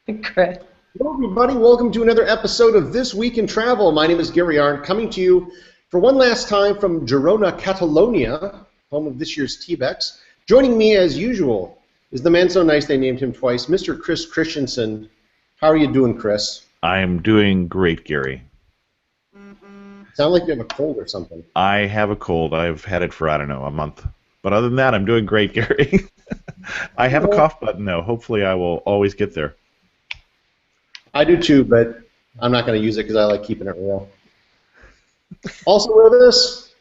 Chris. Hello, everybody. Welcome to another episode of This Week in Travel. My name is Gary Arndt, coming to you for one last time from Girona, Catalonia, home of this year's T-Bex. Joining me, as usual, is the man so nice they named him twice, Mr. Chris Christensen. How are you doing, Chris? I am doing great, Gary. Sound like you have a cold or something. I have a cold. I've had it for, I don't know, a month. But other than that, I'm doing great, Gary. I have a cough button, though. Hopefully I will always get there. I do too, but I'm not going to use it because I like keeping it real. Also with us,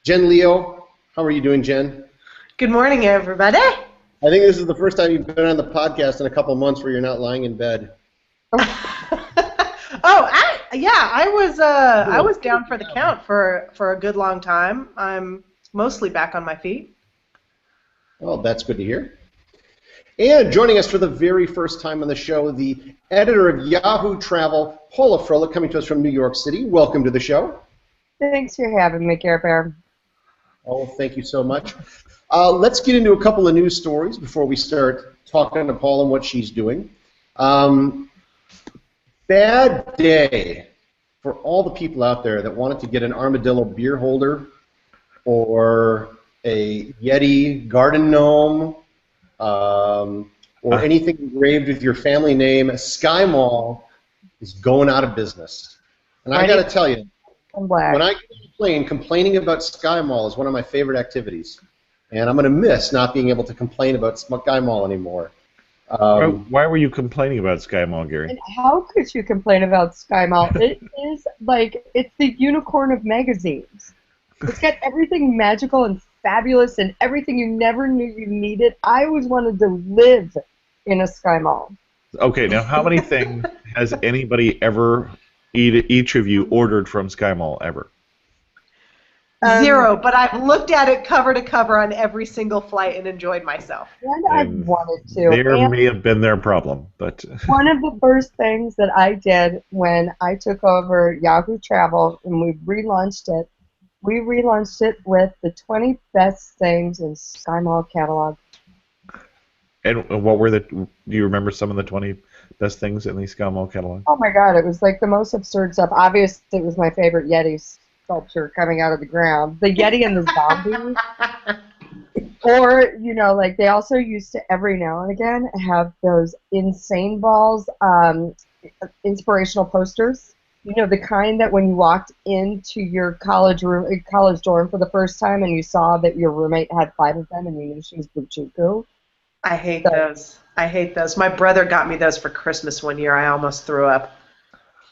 Jen Leo. How are you doing, Jen? Good morning, everybody. I think this is the first time you've been on the podcast in a couple months where you're not lying in bed. I was down for the count for a good long time. I'm mostly back on my feet. Well, that's good to hear. And joining us for the very first time on the show, the editor of Yahoo Travel, Paula Froelich, coming to us from New York City. Welcome to the show. Thanks for having me, Care Bear. Oh, thank you so much. Let's get into a couple of news stories before we start talking to Paula and what she's doing. Bad day for all the people out there that wanted to get an armadillo beer holder or a Yeti garden gnome or anything engraved with your family name. Skymall is going out of business. And I got to tell you, when I get on a plane, complaining about Skymall is one of my favorite activities. And I'm going to miss not being able to complain about Skymall anymore. Why were you complaining about Skymall, Gary? And how could you complain about Skymall? It is like, it's the unicorn of magazines. It's got everything magical and fabulous and everything you never knew you needed. I always wanted to live in a Skymall. Okay, now how many things has anybody ever, each of you, ordered from Skymall ever? Zero, but I've looked at it cover to cover on every single flight and enjoyed myself. And I wanted to. There may have been their problem, but one of the first things that I did when I took over Yahoo Travel and we relaunched it with the 20 best things in Skymall catalog. And what were do you remember some of the 20 best things in the Skymall catalog? Oh my God, it was like the most absurd stuff. Obviously, it was my favorite Yeti sculpture coming out of the ground. The Yeti and the zombie. Or, you know, like they also used to every now and again have those insane balls, inspirational posters. You know, the kind that when you walked into your college dorm for the first time and you saw that your roommate had 5 of them and you knew she was Buchuku. I hate those. I hate those. My brother got me those for Christmas one year. I almost threw up.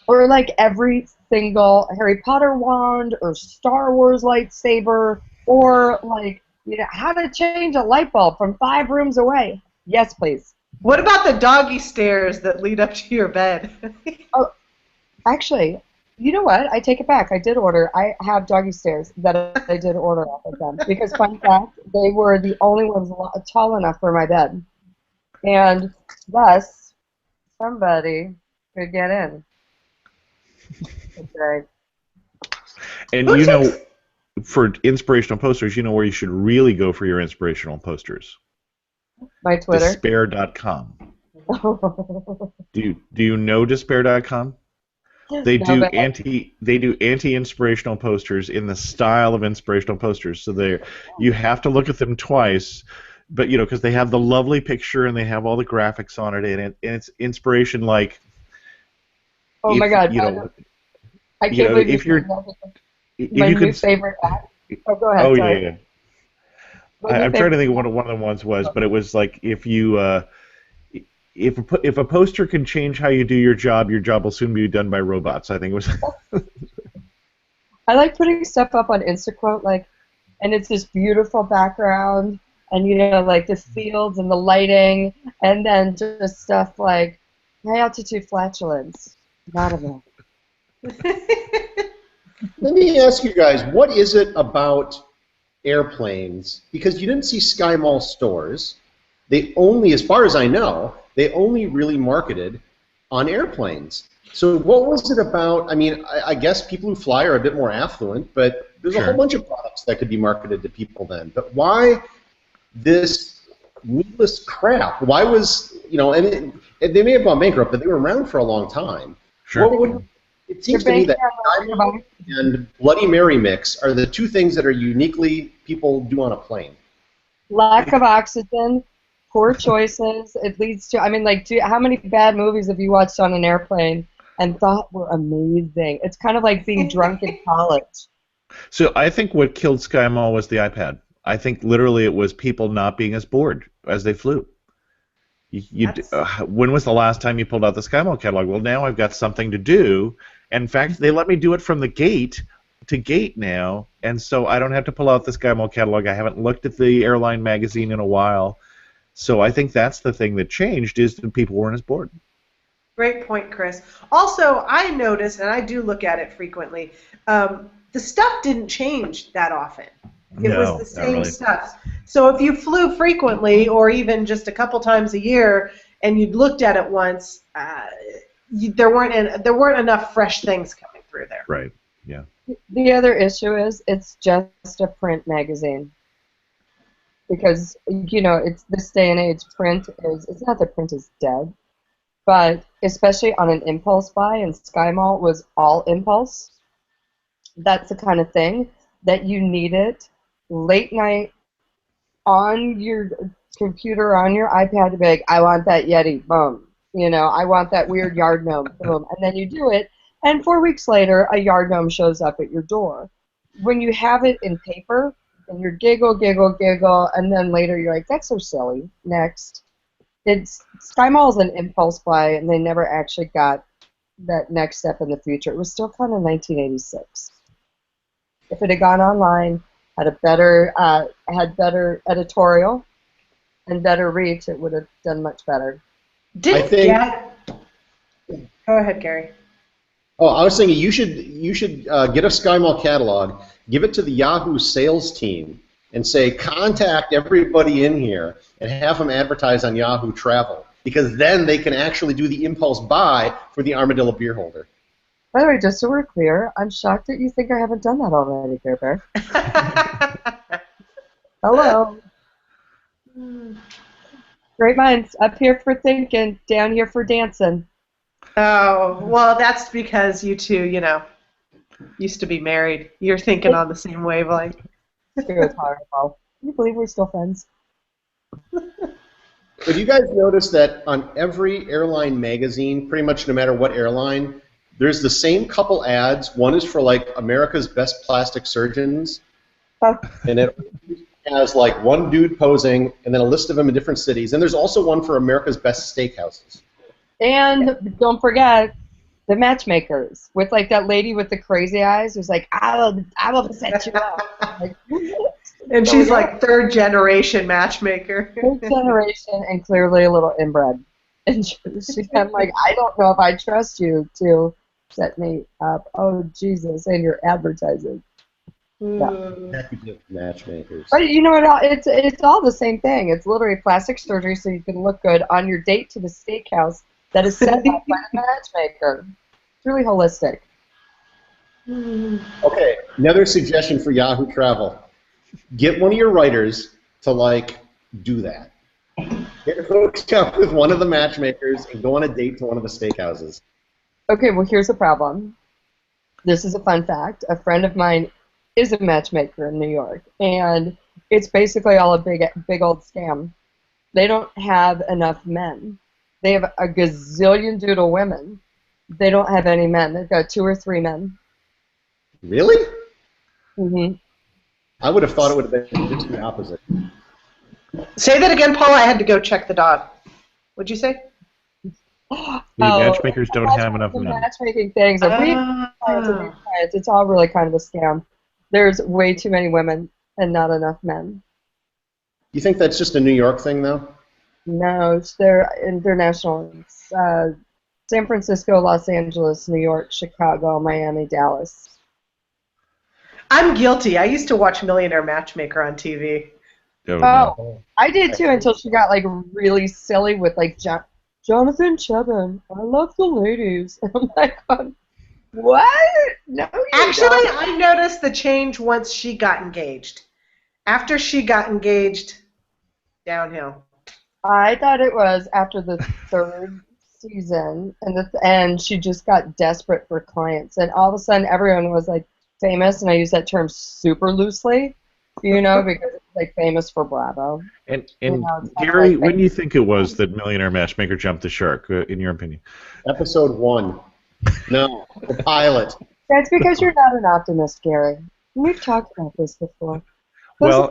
Or like every single Harry Potter wand or Star Wars lightsaber or like, you know, how to change a light bulb from 5 rooms away. Yes, please. What about the doggy stairs that lead up to your bed? Oh, actually, you know what? I take it back. I did order. I have doggy stairs that I did order off of them because, fun fact, they were the only ones tall enough for my bed. And thus, somebody could get in. Okay. And you know, for inspirational posters, you know where you should really go for your inspirational posters? My Twitter. Despair.com. Do you know Despair.com? They do anti-inspirational posters in the style of inspirational posters. So you have to look at them twice, but you know, because they have the lovely picture and they have all the graphics on it, and it's inspiration like. Oh my God! You know, I can't believe if you're my new favorite app. Oh, go ahead. Oh sorry. yeah. I'm trying to think of what one of the ones was, but it was like if you. If a poster can change how you do your job will soon be done by robots. I think it was. I like putting stuff up on Instaquote, like, and it's this beautiful background, and you know, like the fields and the lighting, and then just stuff like high altitude flatulence. Not enough. Let me ask you guys, what is it about airplanes? Because you didn't see Skymall stores. They only, as far as I know, they only really marketed on airplanes. So what was it about? I mean, I guess people who fly are a bit more affluent, but there's a whole bunch of products that could be marketed to people then. But why this needless crap? Why was, you know, and they may have gone bankrupt, but they were around for a long time. Sure. It seems to me that Skymall and Bloody Mary mix are the two things that are uniquely people do on a plane. Lack of oxygen, poor choices. It leads to, I mean, like, how many bad movies have you watched on an airplane and thought were amazing? It's kind of like being drunk in college. So I think what killed SkyMall was the iPad. I think literally it was people not being as bored as they flew. When was the last time you pulled out the SkyMall catalog? Well, now I've got something to do. And in fact, they let me do it from the gate to gate now, and so I don't have to pull out the SkyMall catalog. I haven't looked at the Airline magazine in a while. So I think that's the thing that changed, is that people weren't as bored. Great point, Chris. Also, I noticed, and I do look at it frequently, the stuff didn't change that often. It was the same stuff. So if you flew frequently, or even just a couple times a year, and you'd looked at it once, there weren't enough fresh things coming through there. Right. Yeah. The other issue is it's just a print magazine. Because, you know, it's this day and age, it's not that print is dead, but especially on an impulse buy, and SkyMall was all impulse. That's the kind of thing that you need it late night on your computer, on your iPad, to be like, I want that Yeti, boom. You know, I want that weird yard gnome, boom. And then you do it, and 4 weeks later, a yard gnome shows up at your door. When you have it in paper, and you're giggle, and then later you're like, that's so silly. Next. SkyMall is an impulse buy, and they never actually got that next step in the future. It was still kind of 1986. If it had gone online, had better editorial and better reach, it would have done much better. Go ahead, Gary. Oh, I was thinking you should get a SkyMall catalog, give it to the Yahoo sales team, and say, contact everybody in here and have them advertise on Yahoo Travel, because then they can actually do the impulse buy for the Armadillo beer holder. By the way, just so we're clear, I'm shocked that you think I haven't done that already, Care Bear. Hello. Great minds. Up here for thinking, down here for dancing. Oh, well, that's because you two, you know, used to be married. You're thinking on the same wavelength. It was horrible. Can you believe we're still friends? Have you guys noticed that on every airline magazine, pretty much no matter what airline, there's the same couple ads. One is for, like, America's Best Plastic Surgeons, and it has, like, one dude posing and then a list of them in different cities. And there's also one for America's Best Steakhouses. And don't forget the matchmakers with, like, that lady with the crazy eyes who's like, I will set you up. Like, and she's like third generation matchmaker. Third generation and clearly a little inbred. And I'm like, I don't know if I trust you to set me up. Oh, Jesus, and you're advertising. Yeah. Matchmakers. But you know what? It's all the same thing. It's literally plastic surgery so you can look good on your date to the steakhouse that is set up by a matchmaker. It's really holistic. Okay, another suggestion for Yahoo Travel. Get one of your writers to, like, do that. Get hooked up with one of the matchmakers and go on a date to one of the steakhouses. Okay, well, here's the problem. This is a fun fact. A friend of mine is a matchmaker in New York, and it's basically all a big old scam. They don't have enough men. They have a gazillion doodle women. They don't have any men. They've got 2 or 3 men. Really? Mm-hmm. I would have thought it would have been just the opposite. Say that again, Paula. I had to go check the dog. What'd you say? The matchmakers don't have enough the men. Matchmaking things. It's all really kind of a scam. There's way too many women and not enough men. You think that's just a New York thing, though? No, they're international. It's, San Francisco, Los Angeles, New York, Chicago, Miami, Dallas. I'm guilty. I used to watch Millionaire Matchmaker on TV. Oh, no. I did too until she got like really silly with like Jonathan Chevin. I love the ladies. I'm like, what? No, you Actually, don't. I noticed the change once she got engaged. After she got engaged, downhill. I thought it was after the third season, and she just got desperate for clients, and all of a sudden everyone was like famous, and I use that term super loosely, because it's like famous for Bravo. And Gary, like when do you think it was that Millionaire Matchmaker jumped the shark, in your opinion? Episode 1. No, the pilot. That's because you're not an optimist, Gary. We've talked about this before. Well,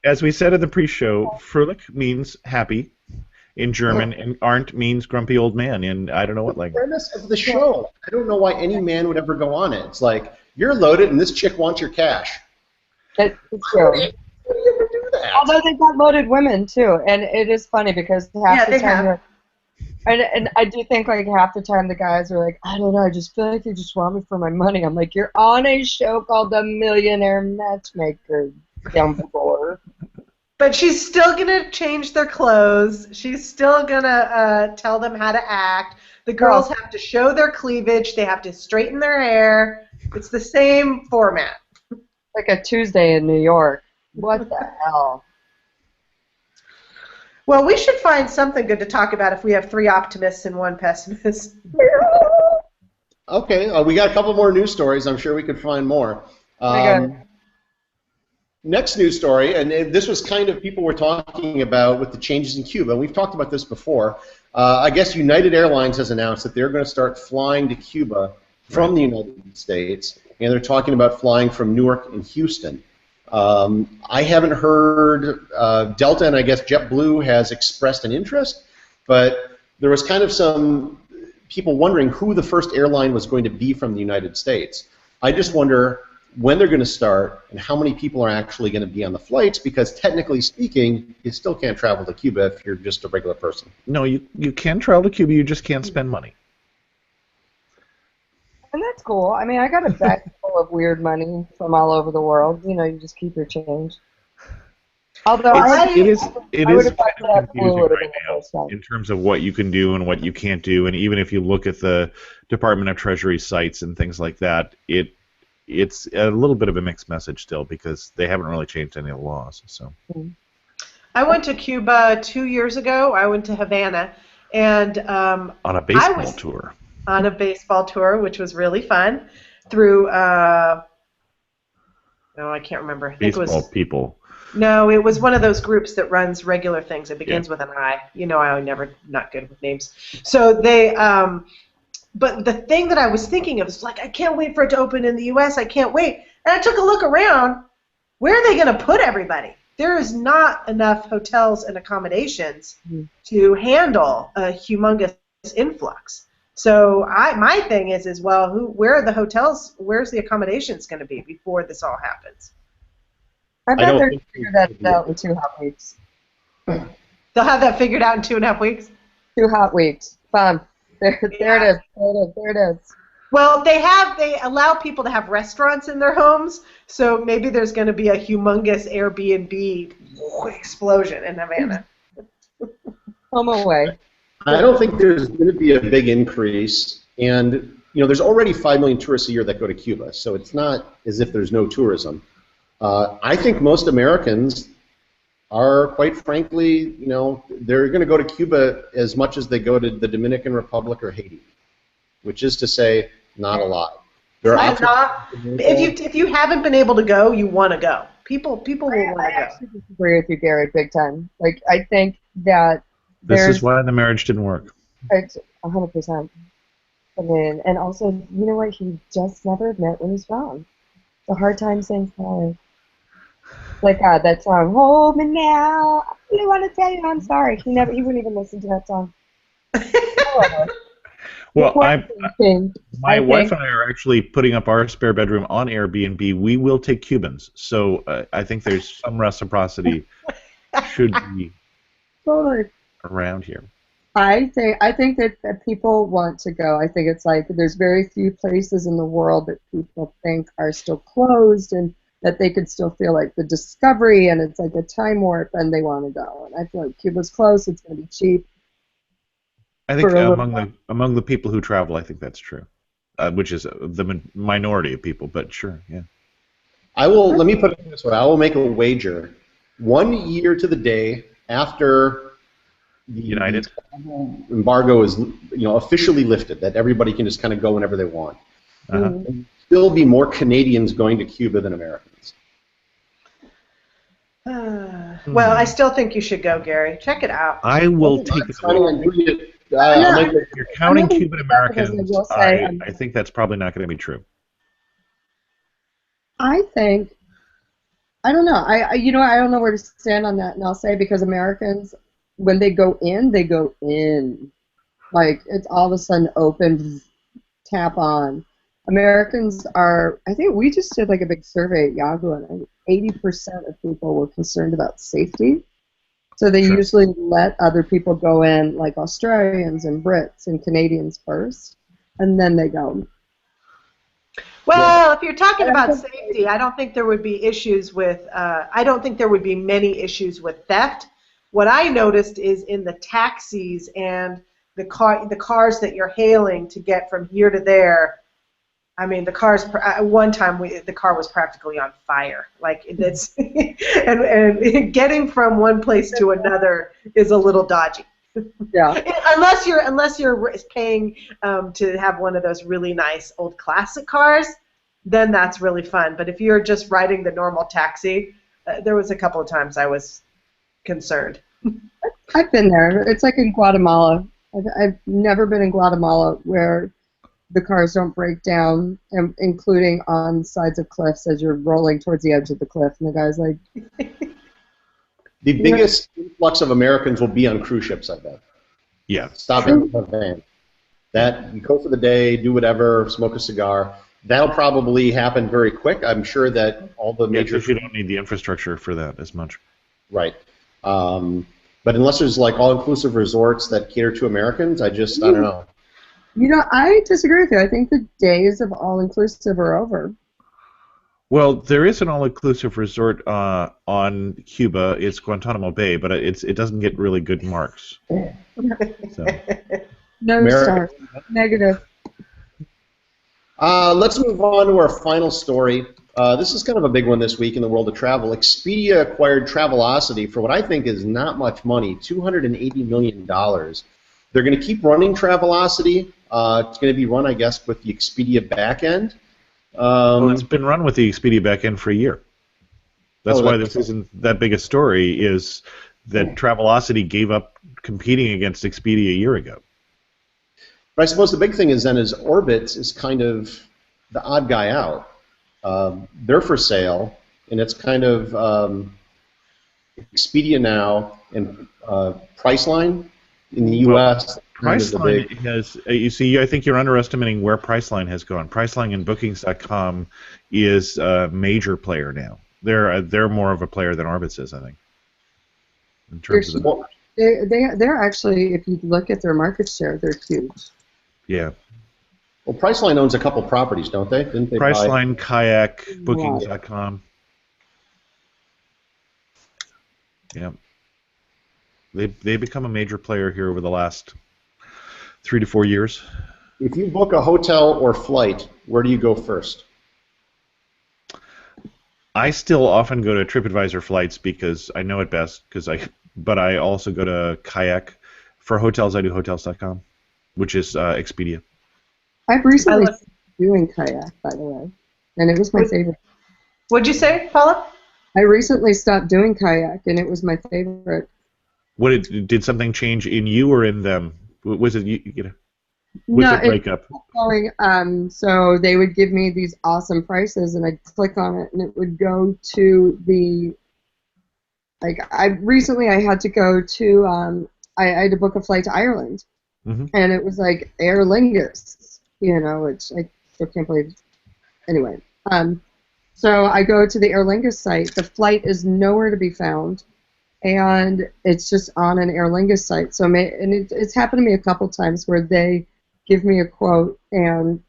as we said in the pre-show, Froelich means happy in German, and Arndt means grumpy old man in I don't know what language. The premise of the show. I don't know why any man would ever go on it. It's like, you're loaded and this chick wants your cash. It's true. How do you ever do that? Although they've got loaded women, too. And it is funny because half the time and I do think like half the time the guys are like, I don't know, I just feel like they just want me for my money. I'm like, you're on a show called The Millionaire Matchmaker, Dumbledore. But she's still going to change their clothes. She's still going to tell them how to act. The girls have to show their cleavage. They have to straighten their hair. It's the same format. Like a Tuesday in New York. What the hell? Well, we should find something good to talk about if we have 3 optimists and 1 pessimist. Okay, we got a couple more news stories. I'm sure we could find more. Next news story, and this was kind of people were talking about with the changes in Cuba. We've talked about this before. I guess United Airlines has announced that they're going to start flying to Cuba from the United States, and they're talking about flying from Newark and Houston. I haven't heard Delta, and I guess JetBlue has expressed an interest, but there was kind of some people wondering who the first airline was going to be from the United States. I just wonder when they're going to start and how many people are actually going to be on the flights, because technically speaking, you still can't travel to Cuba if you're just a regular person. No, you can travel to Cuba, you just can't spend money. And that's cool. I mean, I got a bag full of weird money from all over the world. You just keep your change. Although it is kind of confusing right now in terms of what you can do and what you can't do, and even if you look at the Department of Treasury sites and things like that, it's a little bit of a mixed message still because they haven't really changed any of the laws. So, I went to Cuba 2 years ago. I went to Havana, and on a baseball tour. On a baseball tour, which was really fun. Through I can't remember. I think baseball it was people. No, it was one of those groups that runs regular things. It begins with an I. I'm never not good with names. So they. But the thing that I was thinking of is like, I can't wait for it to open in the U.S. I can't wait. And I took a look around. Where are they going to put everybody? There is not enough hotels and accommodations to handle a humongous influx. So my thing is where are the hotels? Where's the accommodations going to be before this all happens? I bet they're going to figure that out in 2.5 weeks. They'll have that figured out in 2.5 weeks? 2 hot weeks. Fun. There it is. There it is. Well, they allow people to have restaurants in their homes, so maybe there's going to be a humongous Airbnb explosion in Havana. Home away. I don't think there's going to be a big increase, and there's already 5 million tourists a year that go to Cuba, so it's not as if there's no tourism. I think most Americans are, quite frankly, they're going to go to Cuba as much as they go to the Dominican Republic or Haiti, which is to say, not a lot. If you haven't been able to go, you want to go. People will want to go. I actually disagree with you, Gary, big time. Like, I think that this is why the marriage didn't work. It's 100%. I mean, and also, you know what? He just never admit when he's wrong. It's a hard time saying sorry. Like that song, "Hold Me Now." I really want to tell you I'm sorry. He wouldn't even listen to that song. Well, my wife and I are actually putting up our spare bedroom on Airbnb. We will take Cubans, so I think there's some reciprocity should be around here. I think that people want to go. I think it's like there's very few places in the world that people think are still closed and that they could still feel like the discovery, and it's like a time warp, and they want to go. And I feel like Cuba's close. It's going to be cheap. I think among the people who travel, I think that's true, which is the minority of people. But sure, yeah. Let me put it this way. I will make a wager. 1 year to the day after United embargo is officially lifted, that everybody can just kind of go whenever they want. Uh-huh. There'll still be more Canadians going to Cuba than Americans. Well, I still think you should go, Gary. Check it out. I will take it. If you're counting Cuban Americans, I think that's probably not going to be true. I don't know. I don't know where to stand on that, and I'll say because Americans, when they go in, they go in. Like, it's all of a sudden open, tap on. Americans are, I think we just did like a big survey at Yahoo, and 80% of people were concerned about safety. So they usually let other people go in, like Australians and Brits and Canadians first, and then they go. Well, if you're talking about safety, I don't think there would be issues with, I don't think there would be many issues with theft. What I noticed is in the taxis and the cars that you're hailing to get from here to there. I mean, the cars. One time, the car was practically on fire. Like it's, and getting from one place to another is a little dodgy. Yeah. Unless you're paying to have one of those really nice old classic cars, then that's really fun. But if you're just riding the normal taxi, there was a couple of times I was concerned. I've been there. It's like in Guatemala. I've never been in Guatemala where the cars don't break down, including on sides of cliffs as you're rolling towards the edge of the cliff, and the guy's like... The biggest influx of Americans will be on cruise ships, I bet. Yeah. Stop in the van. That, you go for the day, do whatever, smoke a cigar. That'll probably happen very quick. I'm sure that all the major... because you don't need the infrastructure for that as much. Right. But unless there's like all-inclusive resorts that cater to Americans, I don't know. I disagree with you. I think the days of all-inclusive are over. Well, there is an all-inclusive resort on Cuba. It's Guantanamo Bay, but it doesn't get really good marks. So. No star. Negative. Let's move on to our final story. This is kind of a big one this week in the world of travel. Expedia acquired Travelocity for what I think is not much money, $280 million. They're going to keep running Travelocity. It's going to be run, I guess, with the Expedia backend. Well, it's been run with the Expedia backend for a year. That's why this isn't that big a story, is that Travelocity gave up competing against Expedia a year ago. But I suppose the big thing is Orbitz is kind of the odd guy out. They're for sale, and it's kind of Expedia now and Priceline in the U.S. Priceline has, you see, I think you're underestimating where Priceline has gone. Priceline and Bookings.com is a major player now. They're more of a player than Orbitz is, I think. In terms of they're actually, if you look at their market share, they're huge. Yeah. Well, Priceline owns a couple properties, don't they? Didn't they Priceline, Kayak, Bookings.com. Yeah. They become a major player here over the last 3 to 4 years. If you book a hotel or flight, where do you go first? I still often go to TripAdvisor flights because I know it best. But I also go to Kayak. For hotels, I do Hotels.com, which is Expedia. I've recently started doing Kayak, by the way, and it was my favorite. What'd you say, Paula? I recently stopped doing Kayak, and it was my favorite. Did something change in you or in them? Was it No, breakup? So they would give me these awesome prices, and I'd click on it, and it would go to the. Like I had to go to. I had to book a flight to Ireland, and it was like Aer Lingus, which I still can't believe. Anyway, so I go to the Aer Lingus site. The flight is nowhere to be found. And it's just on an Aer Lingus site. So, it's happened to me a couple times where they give me a quote and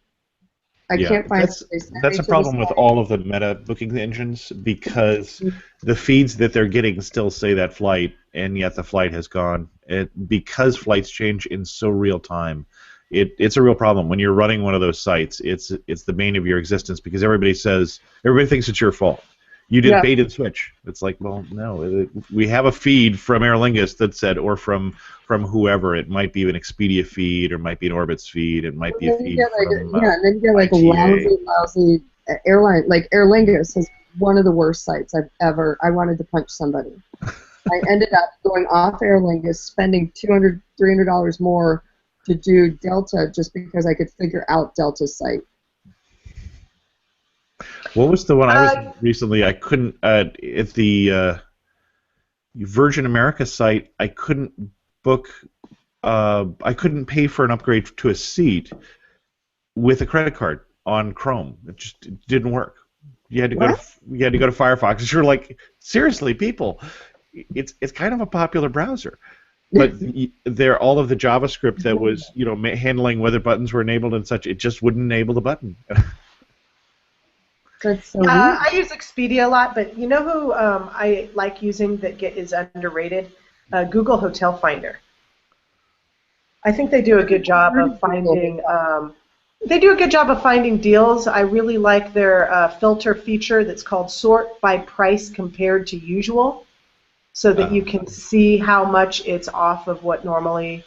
I can't find it. That's a problem with all of the meta booking engines because the feeds that they're getting still say that flight, and yet the flight has gone. Because flights change in so real time, it's a real problem. When you're running one of those sites, it's the bane of your existence because everybody thinks it's your fault. You did bait and switch. It's like, well, no, we have a feed from Aer Lingus that said, or from whoever. It might be an Expedia feed, or might be an Orbitz feed. It might be a feed from and then you get like a lousy airline. Like Aer Lingus is one of the worst sites I've ever. I wanted to punch somebody. I ended up going off Aer Lingus, spending $200, $300 more to do Delta just because I could figure out Delta's site. What was the one I was recently? I couldn't at the Virgin America site. I couldn't book. I couldn't pay for an upgrade to a seat with a credit card on Chrome. It didn't work. You had to go to Firefox. You're like, seriously, people. It's kind of a popular browser, but all of the JavaScript that was handling whether buttons were enabled and such, it just wouldn't enable the button. That's so I use Expedia a lot, but you know who I like using that is underrated? Google Hotel Finder. I think they do a good job of finding. They do a good job of finding deals. I really like their filter feature that's called Sort by Price Compared to Usual, so that you can see how much it's off of what normally.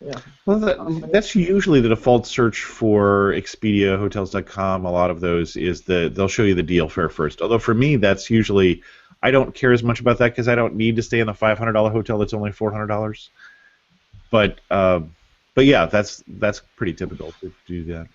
Yeah. Well, that's usually the default search for Expedia, Hotels.com. A lot of those is they'll show you the deal fare first. Although for me, that's usually I don't care as much about that because I don't need to stay in the $500 hotel that's only $400. But yeah, that's pretty typical to do that.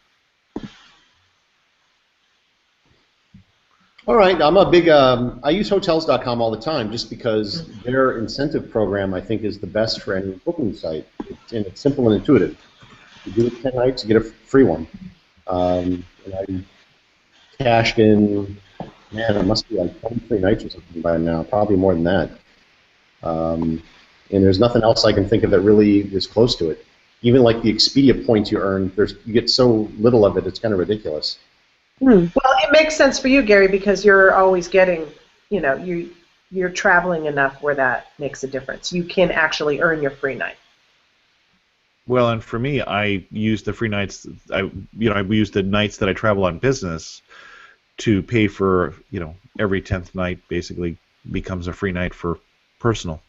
All right, I'm a big. I use Hotels.com all the time just because their incentive program I think is the best for any booking site, and it's simple and intuitive. You do it 10 nights, you get a free one. And I cashed in. Man, it must be like 23 nights or something by now, probably more than that. And there's nothing else I can think of that really is close to it. Even like the Expedia points you earn, you get so little of it, it's kind of ridiculous. Well, it makes sense for you, Gary, because you're always getting, you're traveling enough where that makes a difference. You can actually earn your free night. Well, and for me, I use the free nights. I use the nights that I travel on business to pay for, every 10th night basically becomes a free night for personal.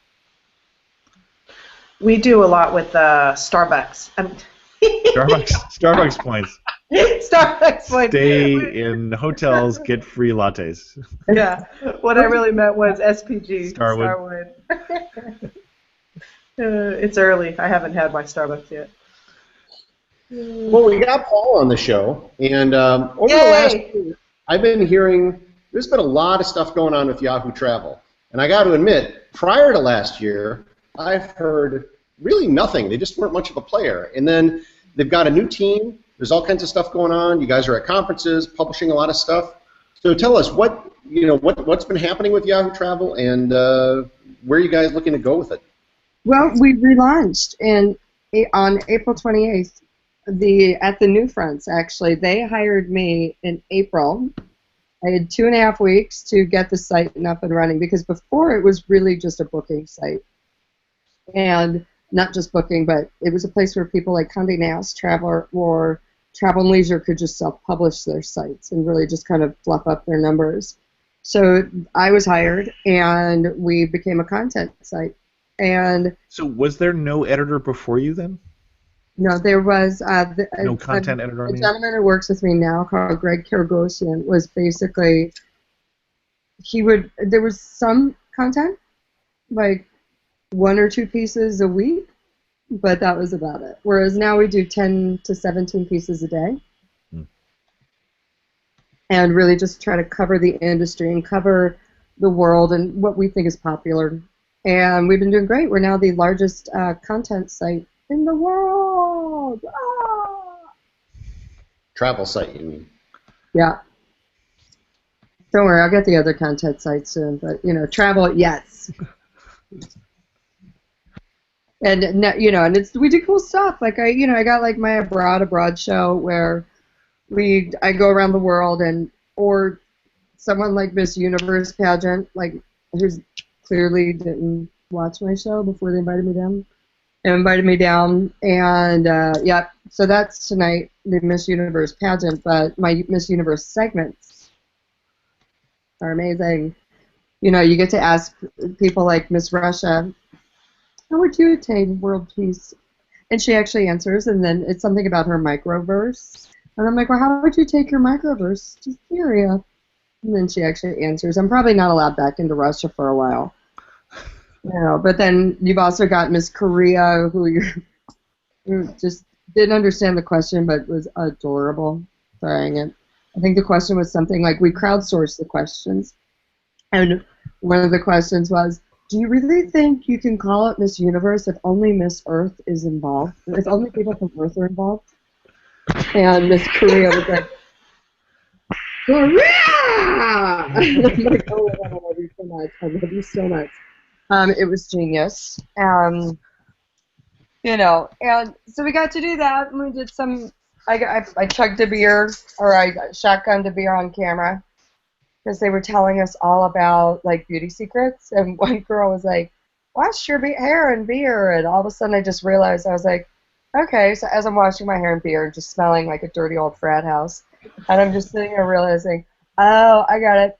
We do a lot with Starbucks. Starbucks points. Starbucks points. Stay in hotels, get free lattes. Yeah, what I really meant was SPG. Starwood. It's early. I haven't had my Starbucks yet. Well, we got Paula on the show, and over the last year, I've been hearing there's been a lot of stuff going on with Yahoo Travel. And I got to admit, prior to last year, I've heard really nothing. They just weren't much of a player. And then they've got a new team. There's all kinds of stuff going on. You guys are at conferences, publishing a lot of stuff. So tell us what's been happening with Yahoo Travel, and where are you guys looking to go with it? Well, we relaunched on April 28th. At the New Fronts, actually, they hired me in April. I had 2.5 weeks to get the site up and running because before it was really just a booking site, and not just booking, but it was a place where people like Condé Nast Traveler or Travel and Leisure could just self-publish their sites and really just kind of fluff up their numbers. So I was hired, and we became a content site. And so was there no editor before you then? No, there was no content editor. A gentleman who works with me now called Greg Karagosian was basically there was some content, like 1 or 2 pieces a week, but that was about it. Whereas now we do 10 to 17 pieces a day, and really just try to cover the industry and cover the world and what we think is popular. And we've been doing great. We're now the largest content site in the world. Travel site, you mean? Yeah. Don't worry, I'll get the other content sites soon. But travel, yes. And and we do cool stuff. Like I got like my abroad show where I go around the world, or someone like Miss Universe pageant, like who's clearly didn't watch my show before they invited me down. And so that's tonight, the Miss Universe pageant, but my Miss Universe segments are amazing. You know, you get to ask people like Miss Russia, how would you attain world peace? And she actually answers, and then it's something about her microverse. And I'm like, well, how would you take your microverse to Syria? And then she actually answers. I'm probably not allowed back into Russia for a while. You know, but then you've also got Miss Korea, who just didn't understand the question, but was adorable trying it. I think the question was something like, we crowdsourced the questions. And one of the questions was, do you really think you can call it Miss Universe if only Miss Earth is involved? If only people from Earth are involved? And Miss Korea was like, Korea! And I'm like, oh, I love you so much. I love you so much. It was genius. You know, and so we got to do that, and we did some, I chugged a beer, or I shotgunned a beer on camera, because they were telling us all about, like, beauty secrets, and one girl was like, wash your hair in beer, and all of a sudden I just realized, I was like, okay, so as I'm washing my hair in beer, just smelling like a dirty old frat house, and I'm just sitting there realizing, oh, I got it.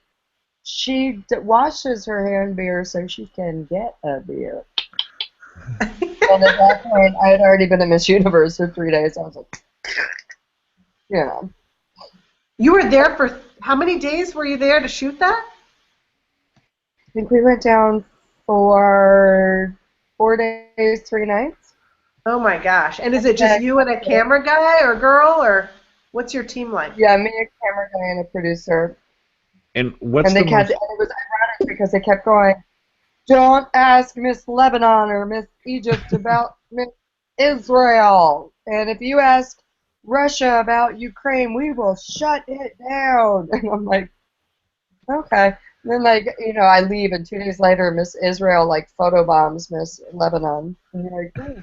She washes her hair in beer so she can get a beer. And at that point, I had already been in Miss Universe for 3 days. I was like, you know. You were there for how many days were you there to shoot that? I think we went down for 4 days, 3 nights. Oh my gosh. And is it just you and a camera guy or girl, or what's your team like? Yeah, me, a camera guy, and a producer. And what's and they kept, and it was ironic because they kept going, don't ask Miss Lebanon or Miss Egypt about Miss Israel. And if you ask Russia about Ukraine, we will shut it down. And I'm like, okay. And then, like, you know, I leave, and 2 days later, Miss Israel, like, photobombs Miss Lebanon. And you're like,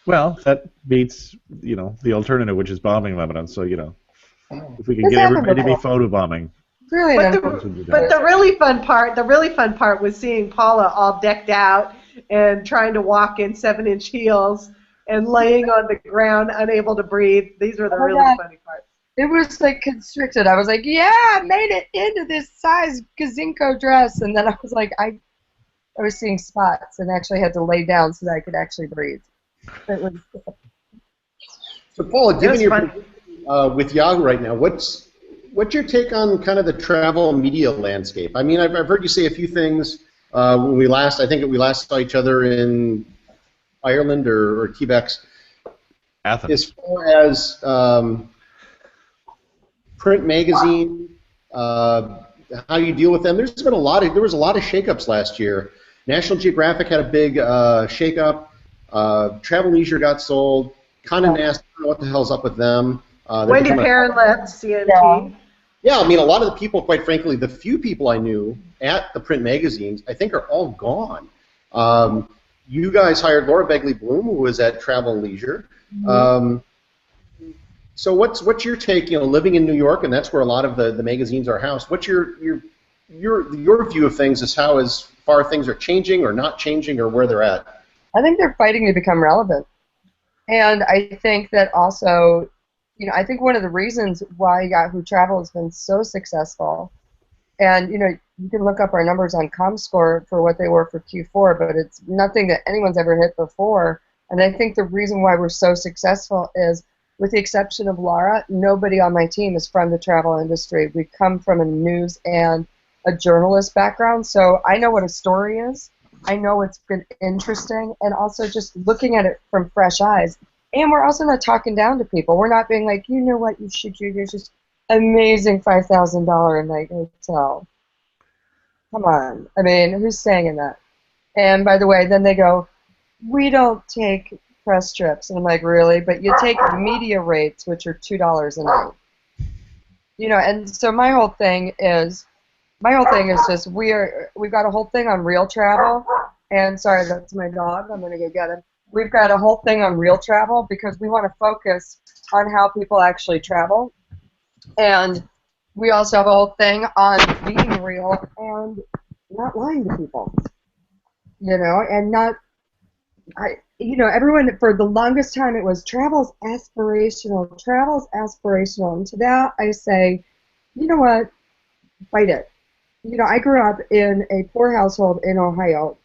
Well, that beats, you know, the alternative, which is bombing Lebanon. So, you know, if we can get everybody to be photobombing. Really, but the really fun part was seeing Paula all decked out and trying to walk in 7-inch heels and laying on the ground, unable to breathe. These were the really funny parts. It was like constricted. I was like, yeah, I made it into this size Kazinko dress, and then I was like, I was seeing spots and actually had to lay down so that I could actually breathe. It was. So Paula, given your with Yahoo right now, what's your take on kind of the travel media landscape? I mean, I've heard you say a few things when we last saw each other in Ireland or Quebec. Athens. As far as print magazine, how you deal with them. There was a lot of shakeups last year. National Geographic had a big shakeup. Travel Leisure got sold. Condé Nast, I don't know what the hell's up with them. Wendy Perrin left CNT. Yeah, I mean, a lot of the people, quite frankly, the few people I knew at the print magazines, I think are all gone. You guys hired Laura Begley-Bloom, who was at Travel Leisure. Mm-hmm. So what's your take? You know, living in New York, and that's where a lot of the magazines are housed. What's your view of things as far things are changing or not changing, or where they're at? I think they're fighting to become relevant, and I think that also, you know, I think one of the reasons why Yahoo Travel has been so successful, and you know, you can look up our numbers on ComScore for what they were for Q4, but it's nothing that anyone's ever hit before. And I think the reason why we're so successful is, with the exception of Laura, nobody on my team is from the travel industry. We come from a news and a journalist background, so I know what a story is. I know it's been interesting, and also just looking at it from fresh eyes. And we're also not talking down to people. We're not being like, you know what you should do. There's just amazing $5,000 a night hotel. Come on. I mean, who's saying that? And by the way, then they go, we don't take press trips. And I'm like, really? But you take media rates, which are $2 a night. You know, and so my whole thing is just we've got a whole thing on real travel. And sorry, that's my dog. I'm going to go get him. We've got a whole thing on real travel because we want to focus on how people actually travel. And we also have a whole thing on being real and not lying to people. You know, and everyone, for the longest time, it was travel's aspirational. And to that I say, you know what? Fight it. You know, I grew up in a poor household in Ohio,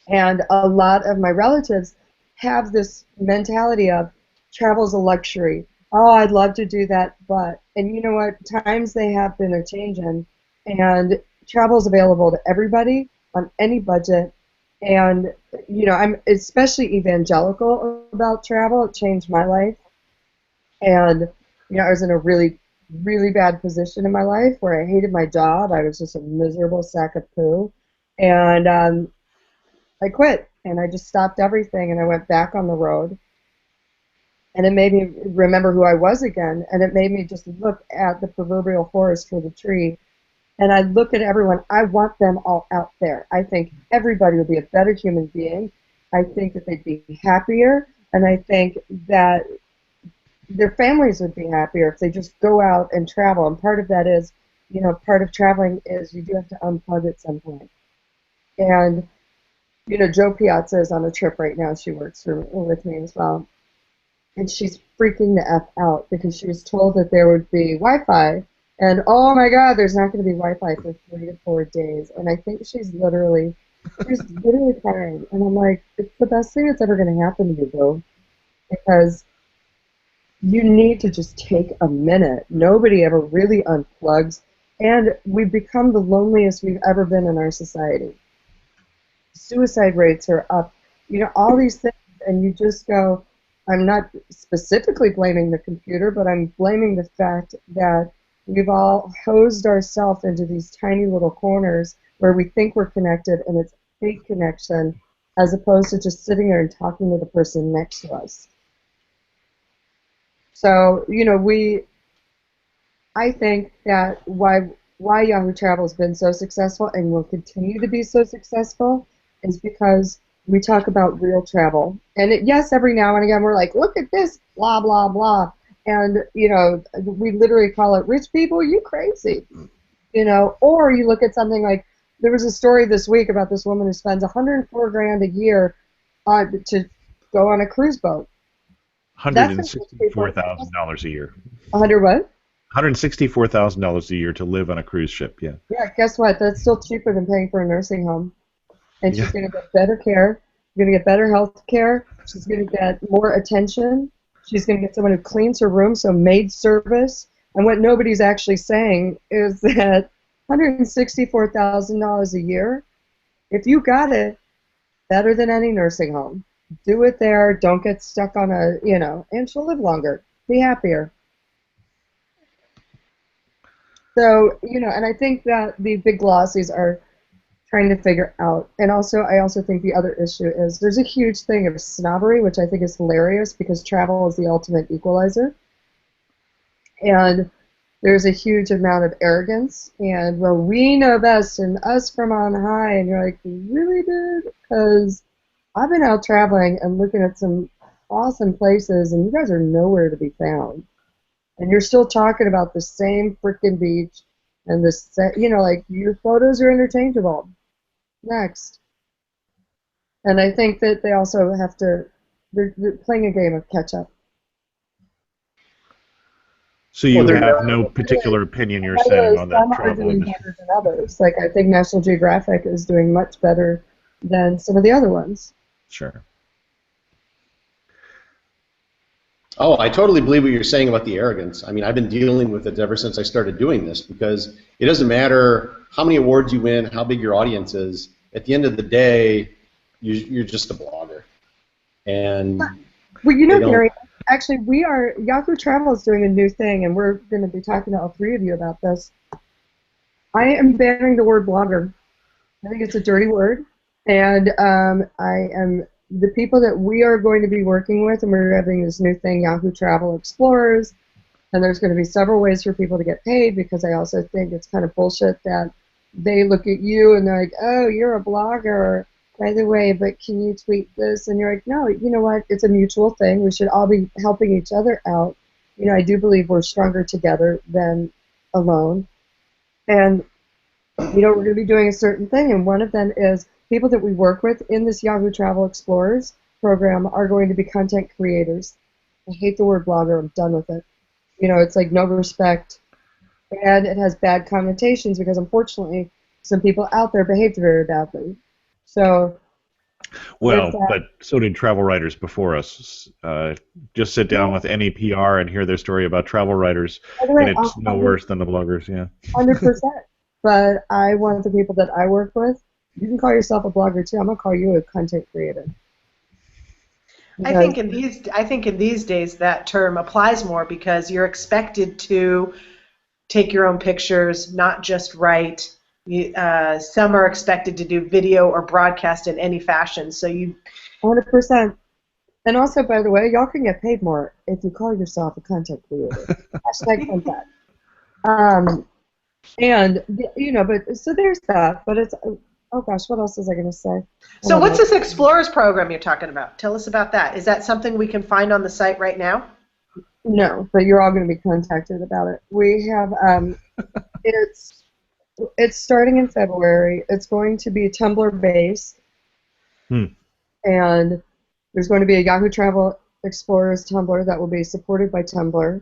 and a lot of my relatives have this mentality of travel's a luxury. Oh, I'd love to do that, but, and you know what? Times they have been a changing, and travel's available to everybody on any budget. And, you know, I'm especially evangelical about travel. It changed my life. And, you know, I was in a really, really bad position in my life where I hated my job. I was just a miserable sack of poo. And I quit, and I just stopped everything, and I went back on the road. And it made me remember who I was again, and it made me just look at the proverbial forest for the tree. And I look at everyone. I want them all out there. I think everybody would be a better human being. I think that they'd be happier, and I think that their families would be happier if they just go out and travel. And part of that is, you know, part of traveling is you do have to unplug at some point. And, you know, Joe Piazza is on a trip right now. She works with me as well. And she's freaking the F out because she was told that there would be Wi-Fi. And, oh, my God, there's not going to be Wi-Fi for 3 to 4 days. And I think she's literally crying. And I'm like, it's the best thing that's ever going to happen to you, Bill. Because you need to just take a minute. Nobody ever really unplugs. And we've become the loneliest we've ever been in our society. Suicide rates are up. You know, all these things. And you just go, I'm not specifically blaming the computer, but I'm blaming the fact that we've all hosed ourselves into these tiny little corners where we think we're connected, and it's fake connection, as opposed to just sitting there and talking to the person next to us. So, you know, I think that why Yahoo Travel has been so successful and will continue to be so successful is because we talk about real travel. And yes, every now and again we're like, look at this, blah, blah, blah. And, you know, we literally call it rich people, you crazy. You know, or you look at something like, there was a story this week about this woman who spends $104,000 a year to go on a cruise boat. $164,000 a year. 100 what? $164,000 a year to live on a cruise ship, yeah. Yeah, guess what? That's still cheaper than paying for a nursing home. And she's going to get better care. She's going to get better health care. She's going to get more attention. She's going to get someone who cleans her room, so maid service. And what nobody's actually saying is that $164,000 a year, if you got it, better than any nursing home. Do it there. Don't get stuck on a, you know, and she'll live longer. Be happier. So, you know, and I think that the big glossies are trying to figure out. And also, I also think the other issue is there's a huge thing of snobbery, which I think is hilarious because travel is the ultimate equalizer. And there's a huge amount of arrogance and, well, we know best and us from on high. And you're like, really, dude? Because I've been out traveling and looking at some awesome places, and you guys are nowhere to be found. And you're still talking about the same freaking beach and this, you know, like, your photos are interchangeable. Next. And I think that they also have to, they're playing a game of catch-up. So you have no particular opinion you're saying on that travel industry? Better than others. Like, I think National Geographic is doing much better than some of the other ones. Sure. Oh, I totally believe what you're saying about the arrogance. I mean, I've been dealing with it ever since I started doing this because it doesn't matter how many awards you win, how big your audience is. At the end of the day, you're just a blogger. And well, you know, Gary, actually, Yahoo Travel is doing a new thing, and we're going to be talking to all three of you about this. I am banning the word blogger. I think it's a dirty word, and the people that we are going to be working with, and we're having this new thing, Yahoo Travel Explorers, and there's going to be several ways for people to get paid, because I also think it's kind of bullshit that they look at you and they're like, oh, you're a blogger, by the way, but can you tweet this? And you're like, no, you know what, it's a mutual thing. We should all be helping each other out. You know, I do believe we're stronger together than alone. And, you know, we're going to be doing a certain thing, and one of them is people that we work with in this Yahoo Travel Explorers program are going to be content creators. I hate the word blogger. I'm done with it. You know, it's like no respect. and it has bad connotations because, unfortunately, some people out there behaved very badly. So, well, but so did travel writers before us. Just sit down with any PR and hear their story about travel writers, and it's no worse than the bloggers. Yeah, 100%. But I want the people that I work with. You can call yourself a blogger too. I'm gonna call you a content creator. I think in these days that term applies more because you're expected to take your own pictures, not just write. Some are expected to do video or broadcast in any fashion. So you 100%. And also, by the way, y'all can get paid more if you call yourself a content creator. Hashtag content. And you know, but so there's that. But it's oh gosh, what else was I going to say? So what's this Explorers program you're talking about? Tell us about that. Is that something we can find on the site right now? No, but you're all going to be contacted about it. We have it's starting in February. It's going to be Tumblr based, and there's going to be a Yahoo Travel Explorers Tumblr that will be supported by Tumblr.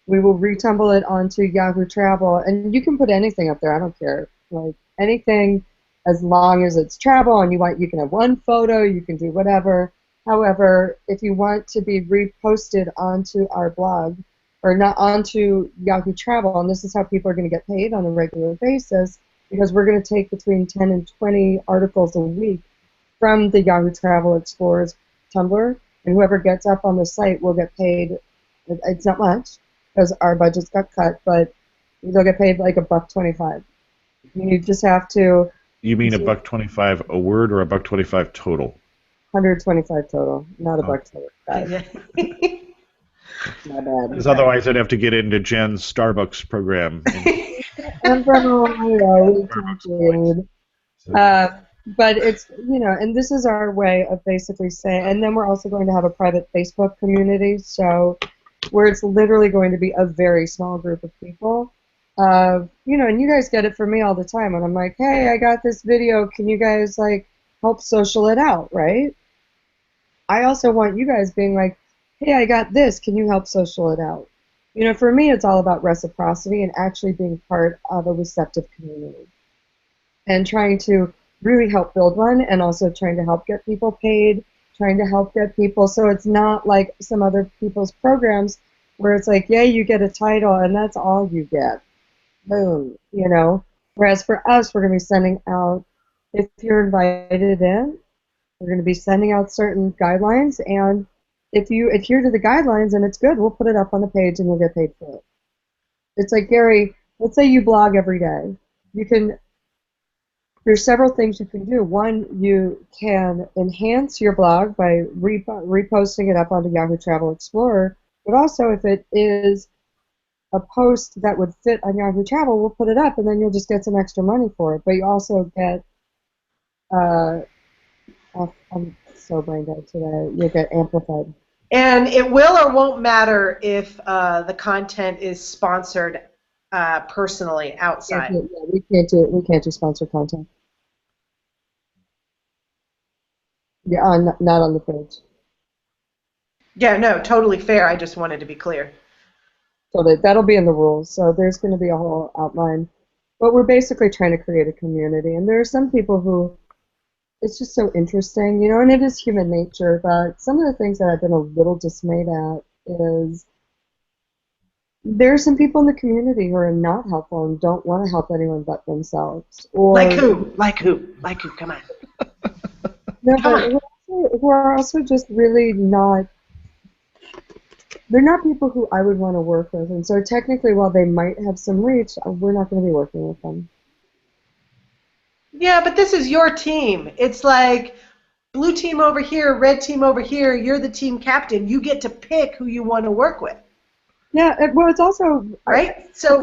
We will retumble it onto Yahoo Travel, and you can put anything up there. I don't care, like anything, as long as it's travel and you can have one photo. You can do whatever. However, if you want to be reposted onto our blog, or not onto Yahoo Travel, and this is how people are going to get paid on a regular basis, because we're going to take between 10 and 20 articles a week from the Yahoo Travel Explorers Tumblr, and whoever gets up on the site will get paid. It's not much, because our budgets got cut, but they'll get paid like $1.25. You just have to. You mean $1.25 a word or $1.25 total? 125 total, not $1.25. My bad. Because otherwise I'd have to get into Jen's Starbucks program. I'm from Ohio. We can't read. But it's, you know, and this is our way of basically saying, and then we're also going to have a private Facebook community, so where it's literally going to be a very small group of people. You know, and you guys get it from me all the time when I'm like, hey, I got this video, can you guys, like, help social it out, right? I also want you guys being like, hey, I got this, can you help social it out? You know, for me, it's all about reciprocity and actually being part of a receptive community and trying to really help build one, and also trying to help get people paid, trying to help get people, so it's not like some other people's programs where it's like, yeah, you get a title and that's all you get. Boom, you know. Whereas for us, we're going to be sending out, if you're invited in, we're going to be sending out certain guidelines, and if you adhere to the guidelines and it's good, we'll put it up on the page and you'll get paid for it. It's like, Gary, let's say you blog every day. There's several things you can do. One, you can enhance your blog by reposting it up onto Yahoo Travel Explorer, but also if it is a post that would fit on Yahoo Travel, we'll put it up, and then you'll just get some extra money for it. But you also get, I'm so brain dead today, you'll get amplified. And it will or won't matter if the content is sponsored personally outside. We can't do sponsored content. Yeah, not on the page. Yeah, no, totally fair. I just wanted to be clear. So that'll be in the rules. So there's going to be a whole outline. But we're basically trying to create a community. And there are some people who, it's just so interesting, you know, and it is human nature. But some of the things that I've been a little dismayed at is there are some people in the community who are not helpful and don't want to help anyone but themselves. Or, like who? Like who? Like who? Come on. No, but who are also just really not, they're not people who I would want to work with. And so technically, while they might have some reach, we're not going to be working with them. Yeah, but this is your team. It's like blue team over here, red team over here. You're the team captain. You get to pick who you want to work with. Yeah, well, it's also, right? So